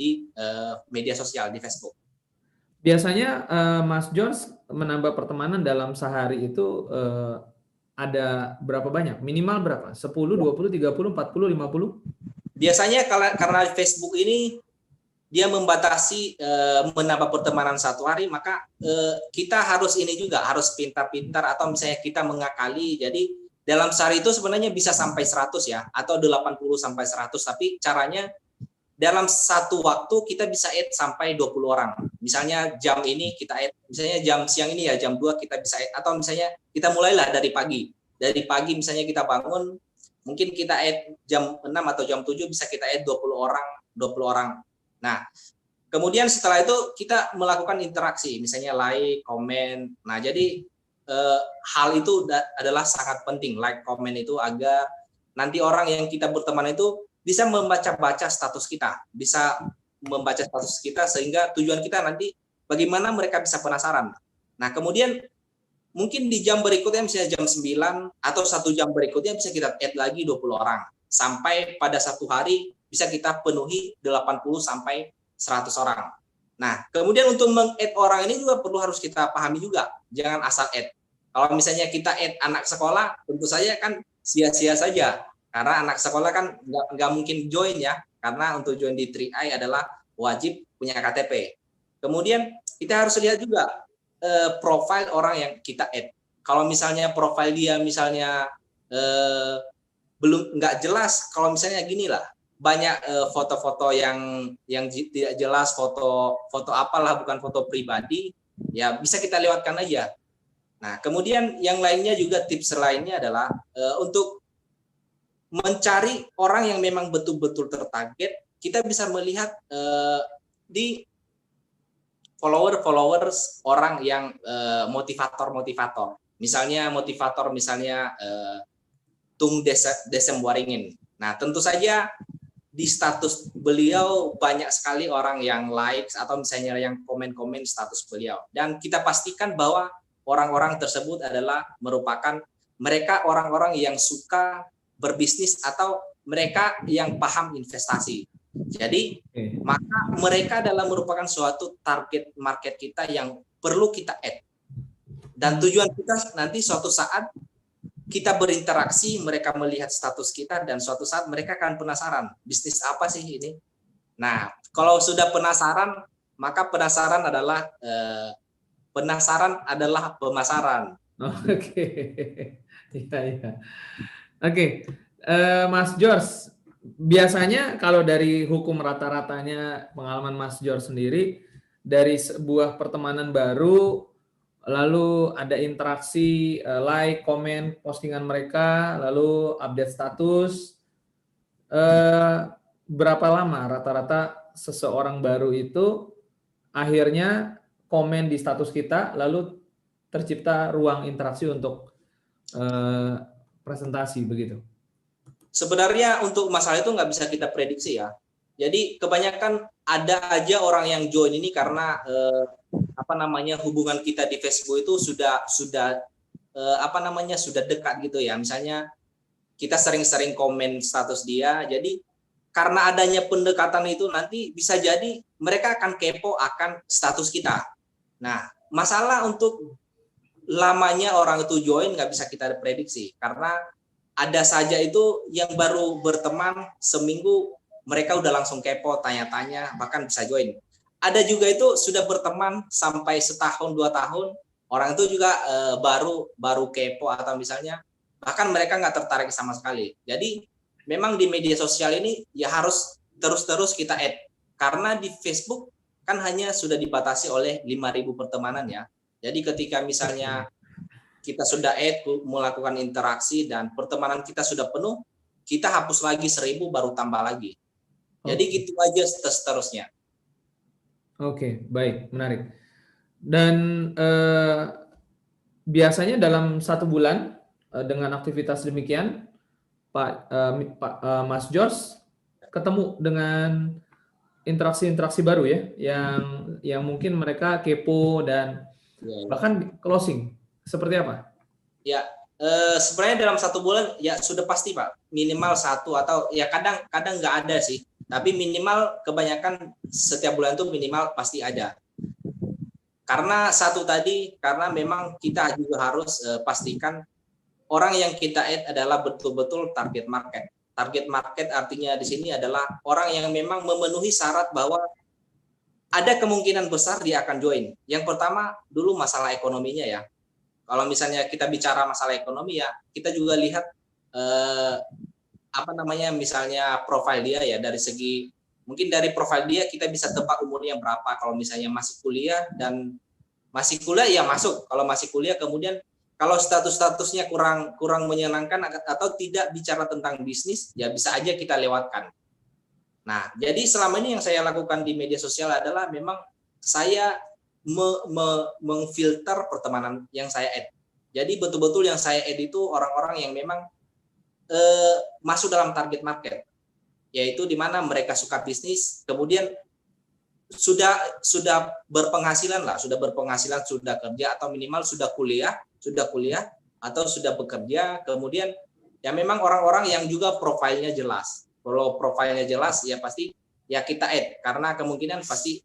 media sosial di Facebook. Biasanya Mas Jones menambah pertemanan dalam sehari itu ada berapa banyak? Minimal berapa? 10, 20, 30, 40, 50? Biasanya karena Facebook ini dia membatasi menambah pertemanan satu hari, maka kita harus harus pintar-pintar atau misalnya kita mengakali. Jadi dalam sehari itu sebenarnya bisa sampai 100 ya, atau 80 sampai 100, tapi caranya dalam satu waktu kita bisa add sampai 20 orang. Misalnya jam ini kita add, misalnya jam siang ini ya jam 2 kita bisa add, atau misalnya kita mulailah dari pagi. Dari pagi misalnya kita bangun, mungkin kita add jam 6 atau jam 7 bisa kita add 20 orang, 20 orang. Nah, kemudian setelah itu kita melakukan interaksi, misalnya like, komen. Nah, jadi hal itu adalah sangat penting, like, komen itu, agar nanti orang yang kita berteman itu bisa membaca-baca status kita, bisa membaca status kita, sehingga tujuan kita nanti bagaimana mereka bisa penasaran. Nah, kemudian mungkin di jam berikutnya, misalnya jam 9 atau 1 jam berikutnya bisa kita add lagi 20 orang. Sampai pada satu hari bisa kita penuhi 80 sampai 100 orang. Nah, kemudian untuk meng-add orang ini juga perlu harus kita pahami juga. Jangan asal add. Kalau misalnya kita add anak sekolah, tentu saja kan sia-sia saja. Karena anak sekolah kan nggak mungkin join ya, karena untuk join di 3i adalah wajib punya KTP. Kemudian kita harus lihat juga profil orang yang kita add. Kalau misalnya profil dia misalnya belum nggak jelas, kalau misalnya gini lah, banyak foto-foto yang tidak jelas, foto apalah, bukan foto pribadi, ya bisa kita lewatkan aja. Nah, kemudian yang lainnya juga, tips lainnya adalah untuk mencari orang yang memang betul-betul tertarget. Kita bisa melihat di followers orang yang motivator. Misalnya motivator, misalnya Tung Desem Waringin. Nah, tentu saja di status beliau banyak sekali orang yang likes atau misalnya yang komen-komen status beliau. Dan kita pastikan bahwa orang-orang tersebut adalah merupakan mereka orang-orang yang suka berbisnis atau mereka yang paham investasi. Jadi maka mereka adalah merupakan suatu target market kita yang perlu kita add. Dan tujuan kita nanti suatu saat kita berinteraksi, mereka melihat status kita, dan suatu saat mereka akan penasaran, bisnis apa sih ini? Nah, kalau sudah penasaran, maka penasaran adalah pemasaran. Oke. Iya. Oke, Mas George, biasanya kalau dari hukum rata-ratanya pengalaman Mas George sendiri, dari sebuah pertemanan baru, lalu ada interaksi, like, komen, postingan mereka, lalu update status, berapa lama rata-rata seseorang baru itu akhirnya komen di status kita, lalu tercipta ruang interaksi untuk presentasi begitu? Sebenarnya untuk masalah itu nggak bisa kita prediksi ya. Jadi kebanyakan ada aja orang yang join ini karena hubungan kita di Facebook itu sudah dekat gitu ya. Misalnya kita sering-sering komen status dia. Jadi karena adanya pendekatan itu nanti bisa jadi mereka akan kepo akan status kita. Nah, masalah untuk lamanya orang itu join nggak bisa kita prediksi, karena ada saja itu yang baru berteman seminggu mereka udah langsung kepo, tanya-tanya, bahkan bisa join. Ada juga itu sudah berteman sampai setahun 2 tahun, orang itu juga baru kepo, atau misalnya bahkan mereka nggak tertarik sama sekali. Jadi memang di media sosial ini ya harus terus-terus kita add, karena di Facebook kan hanya sudah dibatasi oleh 5.000 pertemanan ya. Jadi ketika misalnya kita sudah add, melakukan interaksi, dan pertemanan kita sudah penuh, kita hapus lagi 1.000, baru tambah lagi. Jadi gitu aja seterusnya. Oke, baik, menarik. Dan biasanya dalam 1 bulan dengan aktivitas demikian, Mas George ketemu dengan interaksi-interaksi baru ya, yang mungkin mereka kepo dan bahkan closing. Seperti apa? Ya, sebenarnya dalam 1 bulan ya sudah pasti Pak, minimal 1, atau ya kadang nggak ada sih, tapi minimal kebanyakan setiap bulan itu minimal pasti ada. Karena karena memang kita juga harus pastikan orang yang kita add adalah betul-betul target market. Target market artinya di sini adalah orang yang memang memenuhi syarat bahwa ada kemungkinan besar dia akan join. Yang pertama dulu masalah ekonominya ya. Kalau misalnya kita bicara masalah ekonomi ya, kita juga lihat misalnya profil dia ya, dari segi Mungkin dari profil dia kita bisa tebak umurnya berapa. Kalau misalnya masih kuliah ya masuk. Kalau masih kuliah, kemudian kalau statusnya kurang menyenangkan atau tidak bicara tentang bisnis, ya bisa aja kita lewatkan. Nah, jadi selama ini yang saya lakukan di media sosial adalah memang saya memfilter pertemanan yang saya add. Jadi betul-betul yang saya add itu orang-orang yang memang masuk dalam target market, yaitu di mana mereka suka bisnis, kemudian sudah berpenghasilan, sudah kerja atau minimal sudah kuliah atau sudah bekerja, kemudian ya memang orang-orang yang juga profilnya jelas. Kalau profilnya jelas ya pasti ya kita add, karena kemungkinan pasti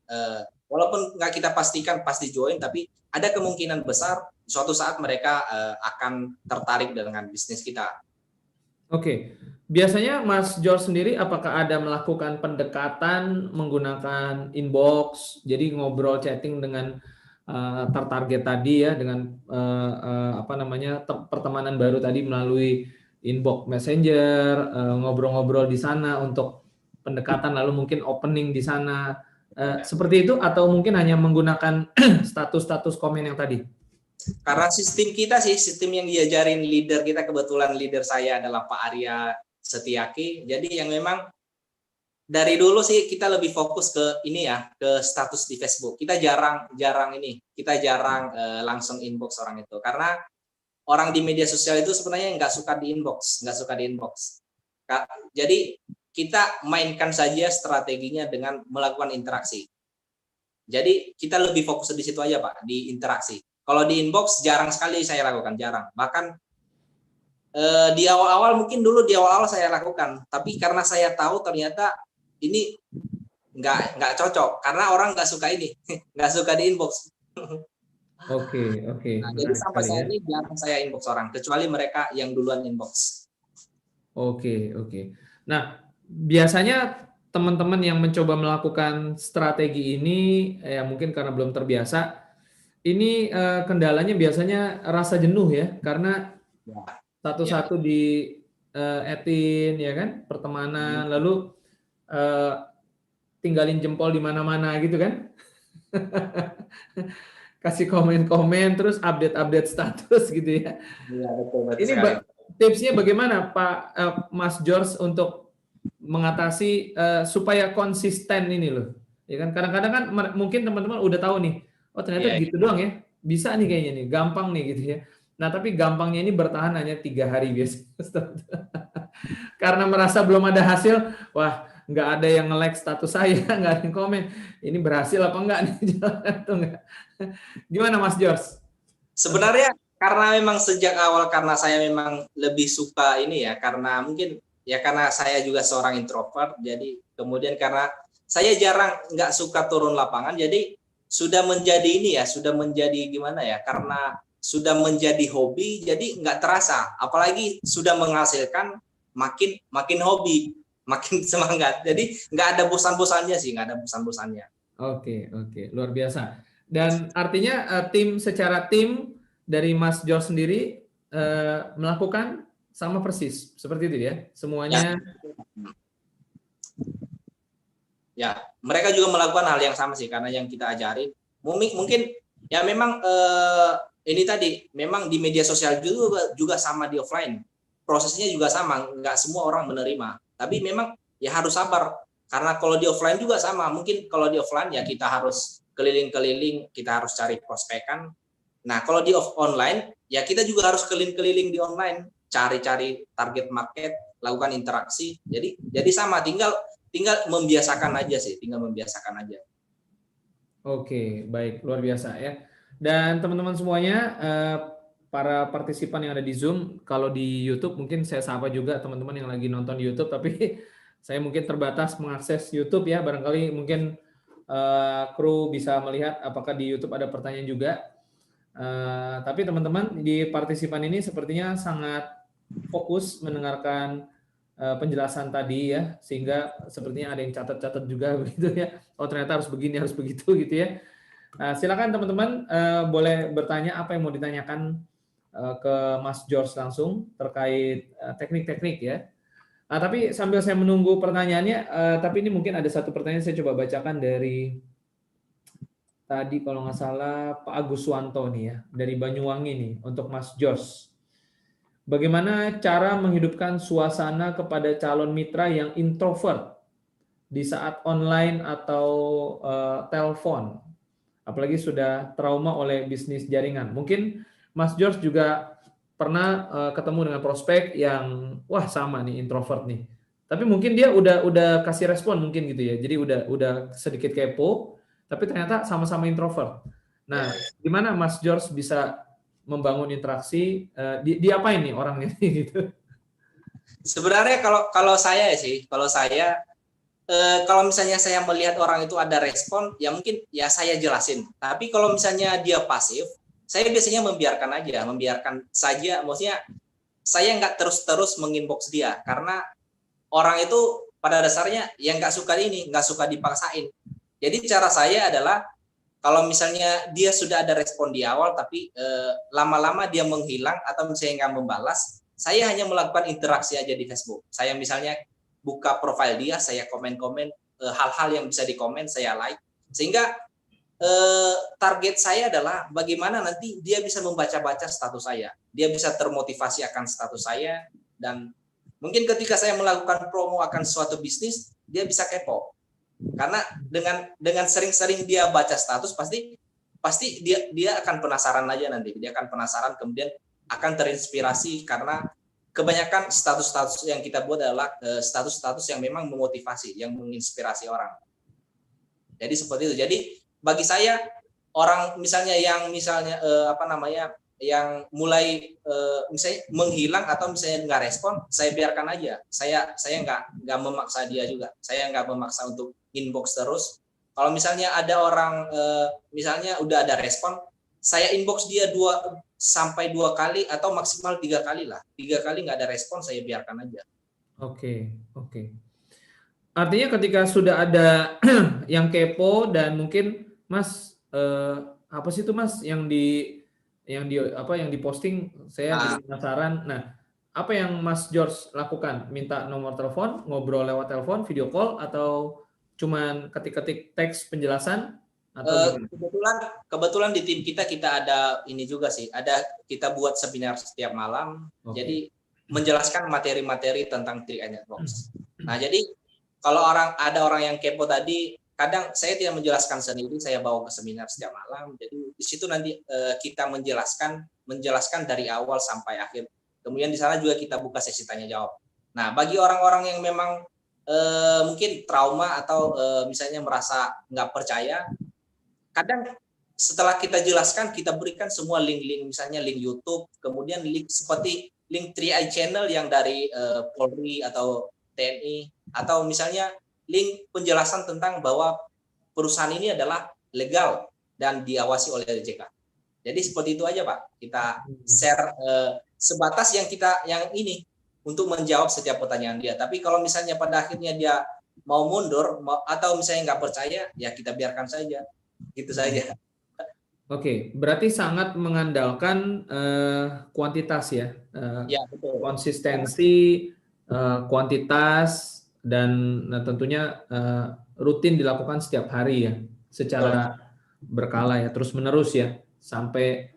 walaupun nggak kita pastikan pasti join, tapi ada kemungkinan besar suatu saat mereka akan tertarik dengan bisnis kita. Oke, biasanya Mas George sendiri apakah ada melakukan pendekatan menggunakan inbox, jadi ngobrol chatting dengan tertarget tadi ya, dengan pertemanan baru tadi melalui inbox messenger, ngobrol-ngobrol di sana untuk pendekatan, lalu mungkin opening di sana, seperti itu, atau mungkin hanya menggunakan status-status komen yang tadi? Karena sistem yang diajarin leader kita, kebetulan leader saya adalah Pak Arya Setiaki. Jadi yang memang dari dulu sih kita lebih fokus ke ini ya, ke status di Facebook. Kita jarang langsung inbox orang itu, karena orang di media sosial itu sebenarnya nggak suka di inbox. Jadi kita mainkan saja strateginya dengan melakukan interaksi. Jadi kita lebih fokus di situ aja Pak, di interaksi. Kalau di inbox jarang sekali saya lakukan, jarang. Bahkan di awal-awal saya lakukan, tapi karena saya tahu ternyata ini nggak cocok, karena orang nggak suka ini, nggak suka di inbox. Oke. Nah, jadi sampai saat ini jarang saya inbox orang, kecuali mereka yang duluan inbox. Oke. Nah, biasanya teman-teman yang mencoba melakukan strategi ini, ya mungkin karena belum terbiasa, ini kendalanya biasanya rasa jenuh ya, karena satu-satu di etin ya kan, pertemanan, lalu tinggalin jempol di mana-mana gitu kan. Kasih komen-komen, terus update status gitu ya. Iya, betul Ini tipsnya bagaimana Pak Mas George untuk mengatasi supaya konsisten ini loh. Ya kan, kadang-kadang kan mungkin teman-teman udah tahu nih, oh ternyata gitu doang ya, bisa nih kayaknya nih, gampang nih gitu ya. Nah tapi gampangnya ini bertahan hanya 3 hari biasanya. Karena merasa belum ada hasil, wah nggak ada yang nge-like status saya, nggak ada yang komen, ini berhasil apa enggak nih? Gimana Mas George? Sebenarnya karena memang sejak awal, karena saya memang lebih suka ini ya, karena mungkin ya karena saya juga seorang introvert, jadi kemudian karena saya jarang nggak suka turun lapangan, jadi sudah menjadi gimana ya, karena sudah menjadi hobi, jadi nggak terasa, apalagi sudah menghasilkan, makin hobi, makin semangat, jadi nggak ada bosan-bosannya. Oke, luar biasa. Dan artinya secara tim dari Mas George sendiri melakukan sama persis seperti itu ya, semuanya. Ya, mereka juga melakukan hal yang sama sih, karena yang kita ajarin mungkin ya memang ini tadi memang di media sosial juga sama di offline, prosesnya juga sama, nggak semua orang menerima, tapi memang ya harus sabar, karena kalau di offline juga sama, mungkin kalau di offline ya kita harus keliling-keliling, kita harus cari prospekan. Nah kalau di online ya kita juga harus keliling-keliling di online, cari-cari target market, lakukan interaksi, jadi sama, tinggal membiasakan aja sih, Oke, baik, luar biasa ya. Dan teman-teman semuanya, para partisipan yang ada di Zoom, kalau di YouTube mungkin saya sapa juga teman-teman yang lagi nonton YouTube, tapi saya mungkin terbatas mengakses YouTube ya, barangkali mungkin kru bisa melihat apakah di YouTube ada pertanyaan juga. Tapi teman-teman di partisipan ini sepertinya sangat fokus mendengarkan penjelasan tadi ya, sehingga sepertinya ada yang catat-catat juga begitu ya. Oh ternyata harus begini, harus begitu gitu ya. Silakan teman-teman boleh bertanya apa yang mau ditanyakan ke Mas George langsung terkait teknik-teknik ya. Tapi sambil saya menunggu pertanyaannya, tapi ini mungkin ada satu pertanyaan saya coba bacakan dari tadi kalau nggak salah Pak Agus Wanto nih ya, dari Banyuwangi nih untuk Mas Jos. Bagaimana cara menghidupkan suasana kepada calon mitra yang introvert di saat online atau telepon, apalagi sudah trauma oleh bisnis jaringan? Mungkin Mas George juga pernah ketemu dengan prospek yang wah sama nih introvert nih, tapi mungkin dia udah kasih respon mungkin gitu ya, jadi udah sedikit kepo, tapi ternyata sama-sama introvert. Nah, gimana Mas George bisa membangun interaksi, diapain nih orangnya gitu? Sebenarnya kalau saya sih, kalau misalnya saya melihat orang itu ada respon, ya mungkin ya saya jelasin. Tapi kalau misalnya dia pasif, saya biasanya membiarkan saja. Maksudnya saya nggak terus-terus menginbox dia, karena orang itu pada dasarnya yang nggak suka dipaksain. Jadi cara saya adalah kalau misalnya dia sudah ada respon di awal, tapi lama-lama dia menghilang atau misalnya nggak membalas, saya hanya melakukan interaksi aja di Facebook. Saya misalnya buka profil dia, saya komen-komen hal-hal yang bisa dikomen, saya like. Sehingga target saya adalah bagaimana nanti dia bisa membaca-baca status saya. Dia bisa termotivasi akan status saya, dan mungkin ketika saya melakukan promo akan suatu bisnis, dia bisa kepo. Karena dengan sering-sering dia baca status, pasti dia akan penasaran aja nanti. Dia akan penasaran, kemudian akan terinspirasi, karena kebanyakan status-status yang kita buat adalah status-status yang memang memotivasi, yang menginspirasi orang. Jadi seperti itu. Jadi bagi saya orang misalnya yang mulai misalnya menghilang atau misalnya nggak respon, saya biarkan aja. Saya nggak memaksa dia juga. Saya nggak memaksa untuk inbox terus. Kalau misalnya ada orang misalnya udah ada respon, saya inbox dia 2 sampai 2 kali atau maksimal 3 kali lah. 3 kali nggak ada respon, saya biarkan aja. Oke. Artinya ketika sudah ada yang kepo dan mungkin Mas, apa sih itu Mas yang diposting, saya jadi penasaran. Nah, apa yang Mas George lakukan? Minta nomor telepon, ngobrol lewat telepon, video call, atau cuman ketik-ketik teks penjelasan? Atau kebetulan di tim kita ada ini juga sih. Kita buat seminar setiap malam. Okay. Jadi menjelaskan materi-materi tentang 3i Networks. Nah, jadi kalau ada orang yang kepo tadi, kadang saya tidak menjelaskan sendiri, saya bawa ke seminar setiap malam. Jadi di situ nanti kita menjelaskan dari awal sampai akhir. Kemudian di sana juga kita buka sesi tanya jawab. Nah, bagi orang-orang yang memang mungkin trauma atau misalnya merasa nggak percaya, kadang setelah kita jelaskan, kita berikan semua link-link, misalnya link YouTube, kemudian link seperti link 3i Channel yang dari Polri atau TNI, atau misalnya link penjelasan tentang bahwa perusahaan ini adalah legal dan diawasi oleh OJK. Jadi seperti itu aja Pak, kita share sebatas yang ini untuk menjawab setiap pertanyaan dia. Tapi kalau misalnya pada akhirnya dia mau mundur atau misalnya nggak percaya, ya kita biarkan saja, gitu saja. Oke, berarti sangat mengandalkan kuantitas ya, Ya betul. Konsistensi, kuantitas, dan tentunya rutin dilakukan setiap hari ya, secara berkala ya, terus menerus ya, sampai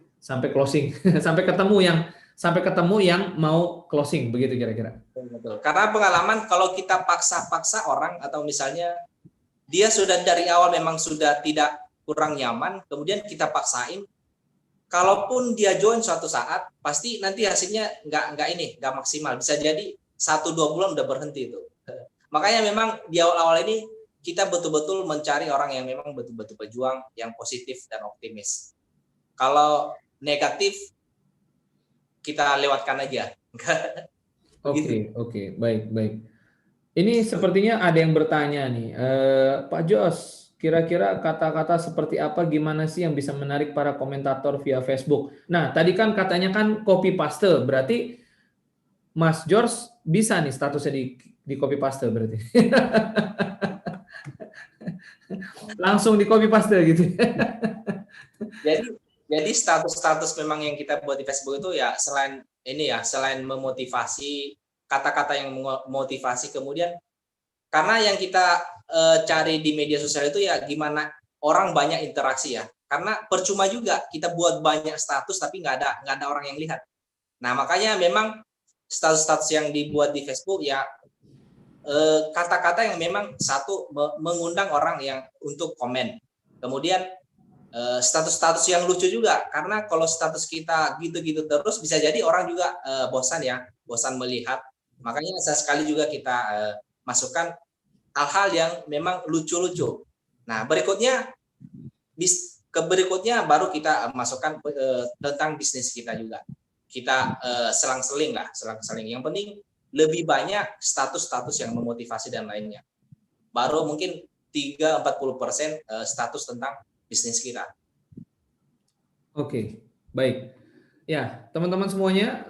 closing, sampai ketemu yang mau closing, begitu kira-kira. Betul. Karena pengalaman kalau kita paksa orang, atau misalnya dia sudah dari awal memang sudah tidak kurang nyaman, kemudian kita paksain, kalaupun dia join suatu saat, pasti nanti hasilnya nggak maksimal. Bisa jadi 1-2 bulan udah berhenti itu. Makanya memang di awal-awal ini kita betul-betul mencari orang yang memang betul-betul pejuang, yang positif dan optimis. Kalau negatif, kita lewatkan aja. Oke, baik. Ini sepertinya ada yang bertanya nih, Pak Jos, kira-kira kata-kata seperti apa, gimana sih yang bisa menarik para komentator via Facebook? Nah, tadi kan katanya kan copy paste, berarti Mas George bisa nih statusnya di copy paste berarti. Langsung di copy paste gitu. Jadi status memang yang kita buat di Facebook itu ya selain memotivasi, kata-kata yang memotivasi. Kemudian karena yang kita cari di media sosial itu ya gimana orang banyak interaksi ya. Karena percuma juga kita buat banyak status tapi nggak ada orang yang lihat. Nah, makanya memang status-status yang dibuat di Facebook ya kata-kata yang memang satu mengundang orang yang untuk komen. Kemudian status-status yang lucu juga, karena kalau status kita gitu-gitu terus bisa jadi orang juga bosan ya, bosan melihat. Makanya sesekali juga kita masukkan hal-hal yang memang lucu-lucu. Nah, berikutnya baru kita masukkan tentang bisnis kita juga. Kita selang-seling. Yang penting lebih banyak status-status yang memotivasi dan lainnya. Baru mungkin 30-40% status tentang bisnis kita. Oke, baik. Ya, teman-teman semuanya,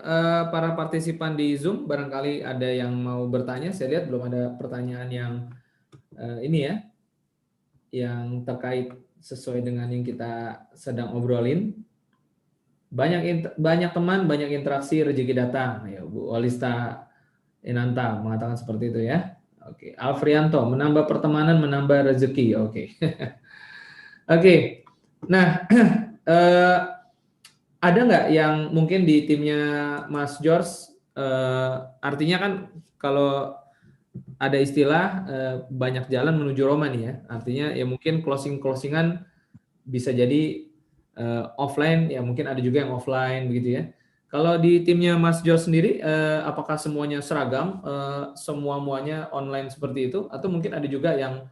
para partisipan di Zoom, barangkali ada yang mau bertanya. Saya lihat belum ada pertanyaan yang ini ya, yang terkait sesuai dengan yang kita sedang obrolin. Banyak teman, banyak interaksi, rezeki datang. Ya, Bu Olista Inanta mengatakan seperti itu ya. Oke, Alfrianto, menambah pertemanan, menambah rezeki. Oke. Oke. Nah, ada nggak yang mungkin di timnya Mas George, artinya kan kalau ada istilah banyak jalan menuju Roma nih ya, artinya ya mungkin closingan bisa jadi offline, ya mungkin ada juga yang offline begitu ya. Kalau di timnya Mas George sendiri, apakah semuanya seragam, semuanya online seperti itu, atau mungkin ada juga yang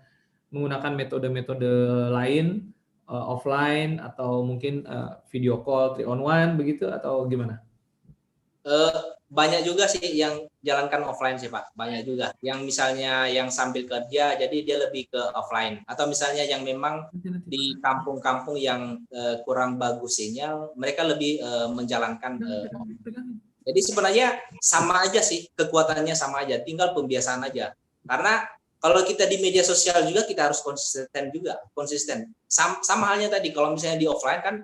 menggunakan metode-metode lain, offline, atau mungkin video call 3-on-1 begitu, atau gimana? Banyak juga sih yang jalankan offline sih Pak, banyak juga. Yang misalnya yang sambil kerja, jadi dia lebih ke offline. Atau misalnya yang memang di kampung-kampung yang kurang bagus sinyal, mereka lebih menjalankan. Jadi sebenarnya sama aja sih, kekuatannya sama aja, tinggal pembiasaan aja. Karena kalau kita di media sosial juga kita harus konsisten. Sama halnya tadi, kalau misalnya di offline kan,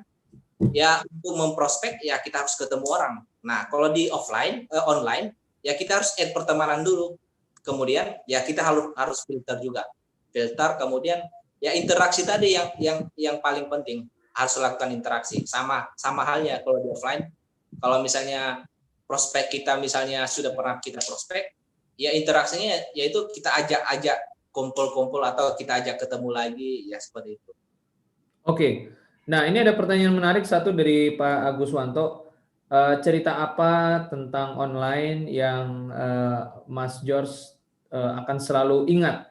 ya untuk memprospek ya kita harus ketemu orang. Nah, kalau di online ya kita harus add pertemanan dulu. Kemudian ya kita harus filter juga. Filter, kemudian ya interaksi tadi yang paling penting, harus lakukan interaksi. Sama halnya kalau di offline. Kalau misalnya prospek kita misalnya sudah pernah kita prospek, ya interaksinya yaitu kita ajak kumpul-kumpul atau kita ajak ketemu lagi, ya seperti itu. Oke. Nah, ini ada pertanyaan menarik satu dari Pak Agus Wanto. Cerita apa tentang online yang Mas George akan selalu ingat,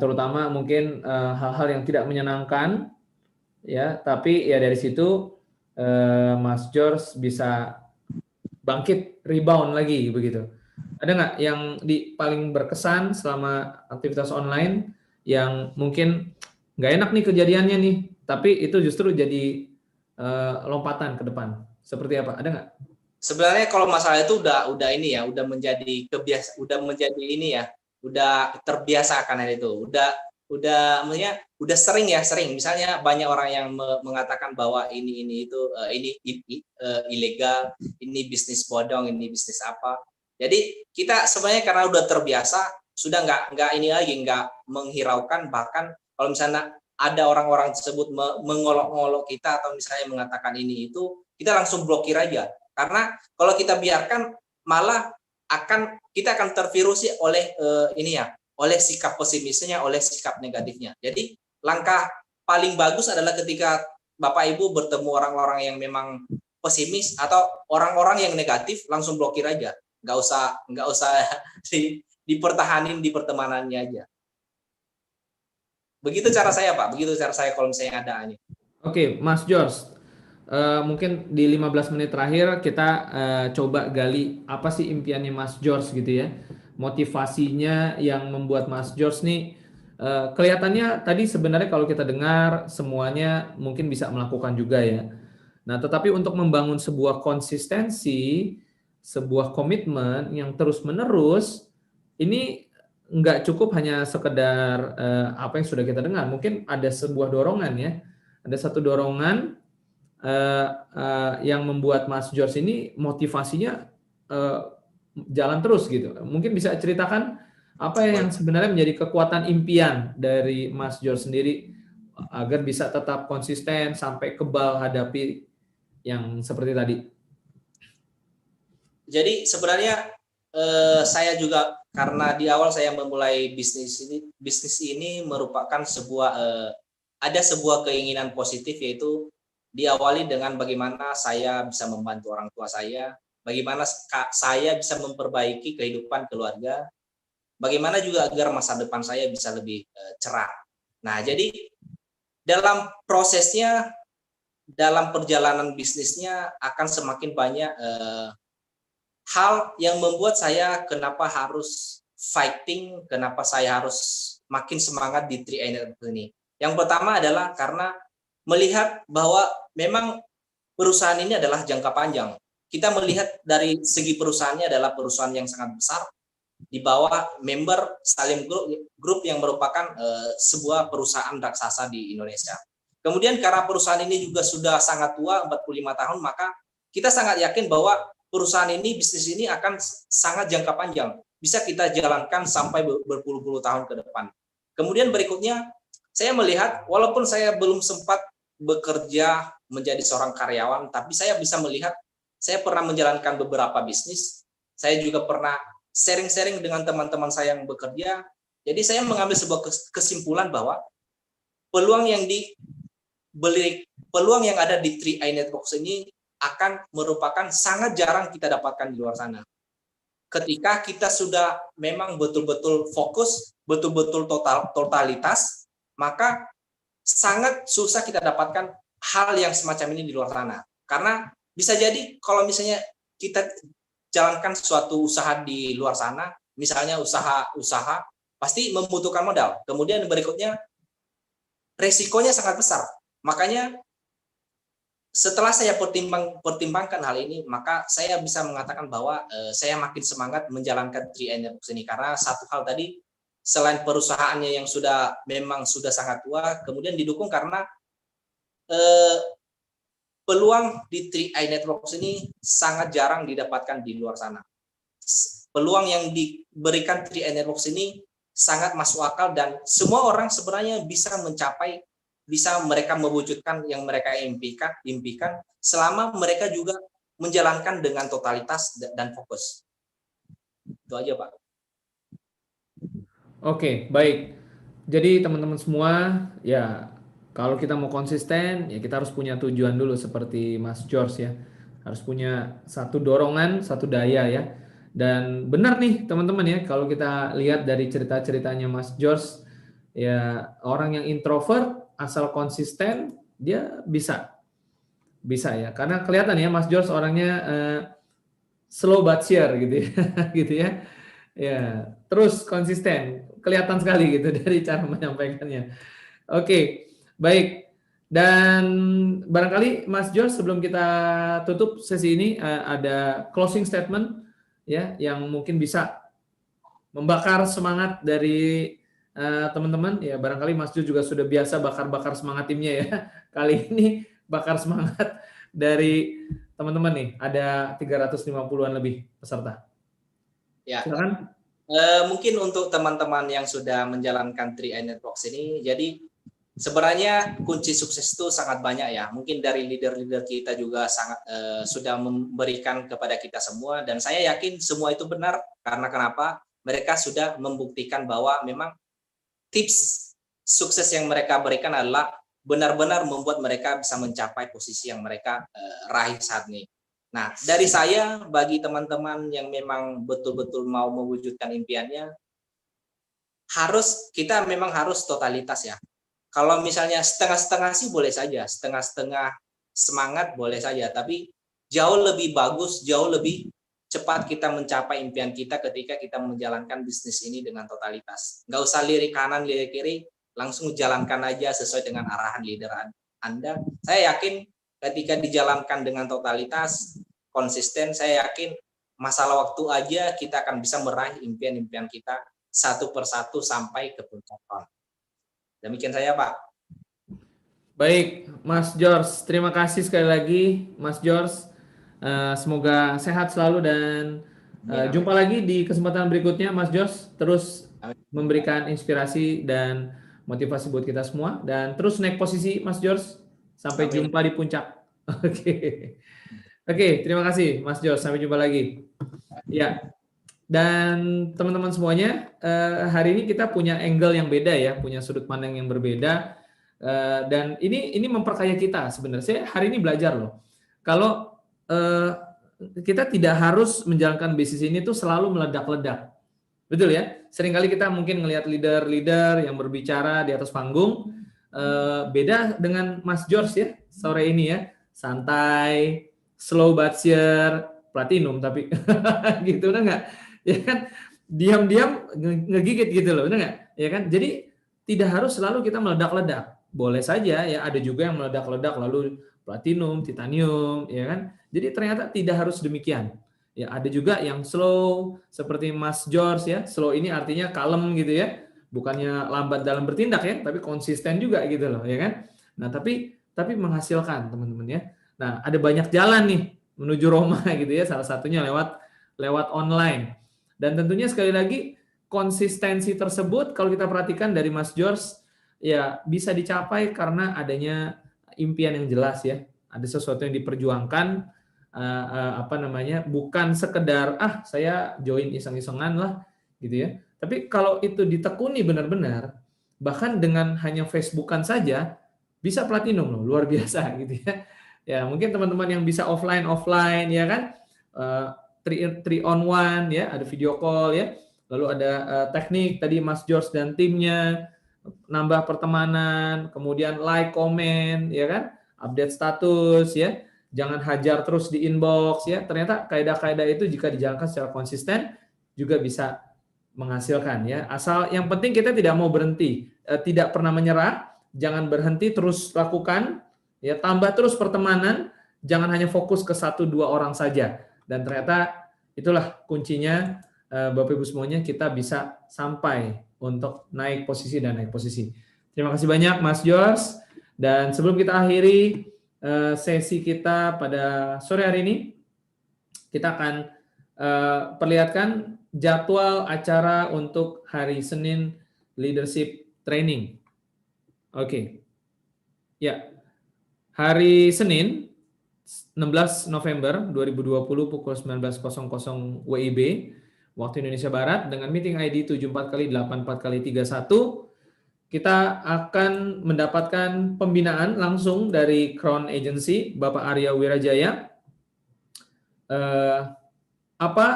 terutama mungkin hal-hal yang tidak menyenangkan, ya, tapi ya dari situ Mas George bisa bangkit, rebound lagi begitu. Ada nggak yang paling berkesan selama aktivitas online yang mungkin nggak enak nih kejadiannya nih, tapi itu justru jadi lompatan ke depan? Seperti apa? Ada nggak? Sebenarnya kalau masalah itu udah ini ya, udah menjadi ini ya, udah terbiasa karena itu. Udah sering. Misalnya banyak orang yang mengatakan bahwa ini ilegal, ini bisnis bodong, ini bisnis apa. Jadi kita sebenarnya karena udah terbiasa, sudah nggak ini lagi, nggak menghiraukan. Bahkan kalau misalnya ada orang-orang tersebut mengolok-olok kita atau misalnya mengatakan ini itu, kita langsung blokir aja. Karena kalau kita biarkan malah kita akan tervirusi oleh oleh sikap pesimisnya, oleh sikap negatifnya. Jadi langkah paling bagus adalah ketika Bapak Ibu bertemu orang-orang yang memang pesimis atau orang-orang yang negatif, langsung blokir aja. Nggak usah dipertahanin di pertemanannya aja. Begitu cara saya Pak, begitu cara saya kalau misalnya ada ini. Oke, Mas George. Mungkin di 15 menit terakhir kita coba gali apa sih impiannya Mas George gitu ya. Motivasinya yang membuat Mas George nih kelihatannya tadi sebenarnya kalau kita dengar semuanya mungkin bisa melakukan juga ya. Nah, tetapi untuk membangun sebuah konsistensi, sebuah komitmen yang terus-menerus, ini nggak cukup hanya sekedar apa yang sudah kita dengar. Mungkin ada sebuah dorongan ya. Ada satu dorongan yang membuat Mas George ini motivasinya jalan terus gitu. Mungkin bisa ceritakan apa yang sebenarnya menjadi kekuatan impian dari Mas George sendiri agar bisa tetap konsisten sampai kebal hadapi yang seperti tadi. Jadi sebenarnya saya juga karena di awal saya memulai bisnis ini merupakan ada sebuah keinginan positif, yaitu diawali dengan bagaimana saya bisa membantu orang tua saya, bagaimana saya bisa memperbaiki kehidupan keluarga, bagaimana juga agar masa depan saya bisa lebih cerah. Nah, jadi dalam prosesnya, dalam perjalanan bisnisnya akan semakin banyak hal yang membuat saya kenapa harus fighting, kenapa saya harus makin semangat di 3i Networks ini. Yang pertama adalah karena melihat bahwa memang perusahaan ini adalah jangka panjang. Kita melihat dari segi perusahaannya adalah perusahaan yang sangat besar, di bawah member Salim Group yang merupakan sebuah perusahaan raksasa di Indonesia. Kemudian karena perusahaan ini juga sudah sangat tua, 45 tahun, maka kita sangat yakin bahwa perusahaan ini, bisnis ini akan sangat jangka panjang. Bisa kita jalankan sampai berpuluh-puluh tahun ke depan. Kemudian berikutnya, saya melihat walaupun saya belum sempat bekerja menjadi seorang karyawan, tapi saya bisa melihat, saya pernah menjalankan beberapa bisnis, saya juga pernah sharing-sharing dengan teman-teman saya yang bekerja. Jadi saya mengambil sebuah kesimpulan bahwa peluang yang ada di 3i Networks ini akan merupakan sangat jarang kita dapatkan di luar sana. Ketika kita sudah memang betul-betul fokus, betul-betul totalitas, maka sangat susah kita dapatkan hal yang semacam ini di luar sana. Karena bisa jadi kalau misalnya kita jalankan suatu usaha di luar sana, misalnya usaha pasti membutuhkan modal. Kemudian berikutnya resikonya sangat besar. Makanya setelah saya pertimbangkan hal ini, maka saya bisa mengatakan bahwa saya makin semangat menjalankan 3i Networks ini, karena satu hal tadi, selain perusahaannya yang memang sudah sangat tua, kemudian didukung karena peluang di 3i Networks ini sangat jarang didapatkan di luar sana. Peluang yang diberikan 3i Networks ini sangat masuk akal, dan semua orang sebenarnya bisa mereka mewujudkan yang mereka impikan selama mereka juga menjalankan dengan totalitas dan fokus. Itu aja, Pak. Oke, baik. Jadi teman-teman semua, ya kalau kita mau konsisten, ya kita harus punya tujuan dulu seperti Mas George ya. Harus punya satu dorongan, satu daya ya. Dan benar nih teman-teman ya, kalau kita lihat dari cerita-ceritanya Mas George, ya orang yang introvert asal konsisten dia bisa ya, karena kelihatan ya Mas George orangnya slow but sure gitu ya gitu ya, ya terus konsisten, kelihatan sekali gitu dari cara menyampaikannya. Oke, baik. Dan barangkali Mas George sebelum kita tutup sesi ini ada closing statement ya yang mungkin bisa membakar semangat dari teman-teman ya. Barangkali Mas George juga sudah biasa bakar-bakar semangat timnya ya. Kali ini bakar semangat dari teman-teman nih, ada 350-an lebih peserta. Ya. Silakan. Mungkin untuk teman-teman yang sudah menjalankan 3i Networks ini, jadi sebenarnya kunci sukses itu sangat banyak ya. Mungkin dari leader-leader kita juga sangat sudah memberikan kepada kita semua, dan saya yakin semua itu benar. Karena kenapa? Mereka sudah membuktikan bahwa memang tips sukses yang mereka berikan adalah benar-benar membuat mereka bisa mencapai posisi yang mereka raih saat ini. Nah, dari saya, bagi teman-teman yang memang betul-betul mau mewujudkan impiannya, kita memang harus totalitas ya. Kalau misalnya setengah-setengah sih boleh saja, setengah-setengah semangat boleh saja, tapi jauh lebih bagus, jauh lebih cepat kita mencapai impian kita ketika kita menjalankan bisnis ini dengan totalitas. Nggak usah lirik kanan, lirik kiri, langsung jalankan aja sesuai dengan arahan leader Anda. Saya yakin ketika dijalankan dengan totalitas, konsisten, saya yakin masalah waktu aja kita akan bisa meraih impian-impian kita satu persatu sampai ke puncak. Demikian saya, Pak. Baik, Mas George, terima kasih sekali lagi, Mas George. Semoga sehat selalu dan Amin, amin. Jumpa lagi di kesempatan berikutnya, Mas Jos. Terus Amin. memberikan inspirasi dan motivasi buat kita semua. Dan terus naik posisi, Mas Jos. Sampai Amin. jumpa di puncak. Oke. Oke, terima kasih, Mas Jos. Sampai jumpa lagi. Ya. Dan teman-teman semuanya, hari ini kita punya angle yang beda ya, punya sudut pandang yang berbeda. Dan ini memperkaya kita sebenarnya. Saya hari ini belajar loh. Kalau kita tidak harus menjalankan bisnis ini tuh selalu meledak-ledak. Betul ya? Seringkali kita mungkin ngelihat leader-leader yang berbicara di atas panggung, beda dengan Mas George ya, sore ini ya. Santai, slow but sure, platinum tapi gitu udah nggak? Ya kan? Diam-diam ngegigit gitu loh, benar nggak? Ya kan? Jadi tidak harus selalu kita meledak-ledak. Boleh saja ya, ada juga yang meledak-ledak lalu platinum, titanium, ya kan? Jadi ternyata tidak harus demikian. Ya, ada juga yang slow seperti Mas George ya. Slow ini artinya kalem gitu ya. Bukannya lambat dalam bertindak ya, tapi konsisten juga gitu loh, ya kan? Nah, tapi menghasilkan, teman-teman ya. Nah, ada banyak jalan nih menuju Roma gitu ya. Salah satunya lewat online. Dan tentunya sekali lagi konsistensi tersebut kalau kita perhatikan dari Mas George ya bisa dicapai karena adanya impian yang jelas ya, ada sesuatu yang diperjuangkan, bukan sekedar saya join iseng-isengan lah gitu ya. Tapi kalau itu ditekuni benar-benar, bahkan dengan hanya Facebookan saja bisa platinum loh, luar biasa gitu ya. Ya mungkin teman-teman yang bisa offline ya kan, 3 on 1 ya, ada video call ya, lalu ada teknik tadi Mas George dan timnya, nambah pertemanan, kemudian like, komen, ya kan, update status, ya, jangan hajar terus di inbox, ya. Ternyata kaidah-kaidah itu jika dijalankan secara konsisten juga bisa menghasilkan, ya. Asal yang penting kita tidak mau berhenti, tidak pernah menyerah, jangan berhenti, terus lakukan, ya. Tambah terus pertemanan, jangan hanya fokus ke 1-2 orang saja. Dan ternyata itulah kuncinya, Bapak Ibu semuanya, kita bisa sampai untuk naik posisi dan naik posisi. Terima kasih banyak Mas Jos. Dan sebelum kita akhiri sesi kita pada sore hari ini, kita akan perlihatkan jadwal acara untuk hari Senin Leadership Training. Oke. Ya. Hari Senin 16 November 2020 pukul 19.00 WIB waktu Indonesia Barat dengan meeting ID 74x84x31 kita akan mendapatkan pembinaan langsung dari Crown Agency Bapak Arya Wirajaya. Apa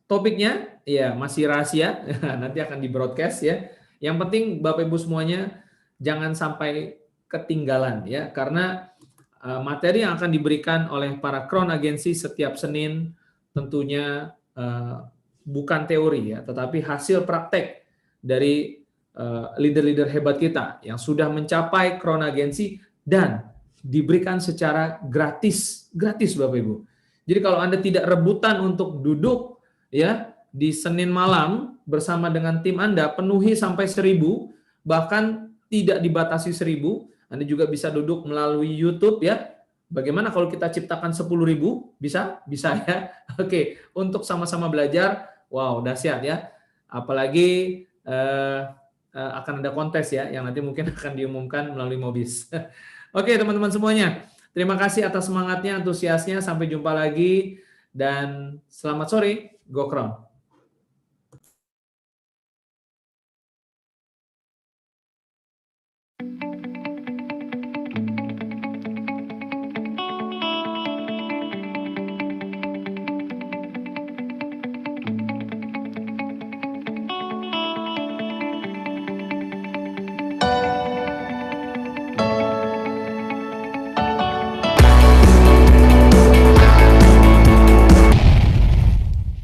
topiknya? Ya, masih rahasia. Nanti akan di broadcast ya. Yang penting Bapak Ibu semuanya jangan sampai ketinggalan ya, karena materi yang akan diberikan oleh para Crown Agency setiap Senin tentunya bukan teori ya, tetapi hasil praktek dari leader-leader hebat kita yang sudah mencapai Crown Agency dan diberikan secara gratis Bapak Ibu. Jadi kalau Anda tidak rebutan untuk duduk ya di Senin malam bersama dengan tim Anda, penuhi sampai 1.000, bahkan tidak dibatasi 1.000, Anda juga bisa duduk melalui YouTube ya. Bagaimana kalau kita ciptakan 10.000? Bisa ya. Oke, untuk sama-sama belajar. Wow, dahsyat ya. Apalagi akan ada kontes ya, yang nanti mungkin akan diumumkan melalui Mobis. Oke, teman-teman semuanya. Terima kasih atas semangatnya, antusiasnya. Sampai jumpa lagi. Dan selamat sore. Go Crown.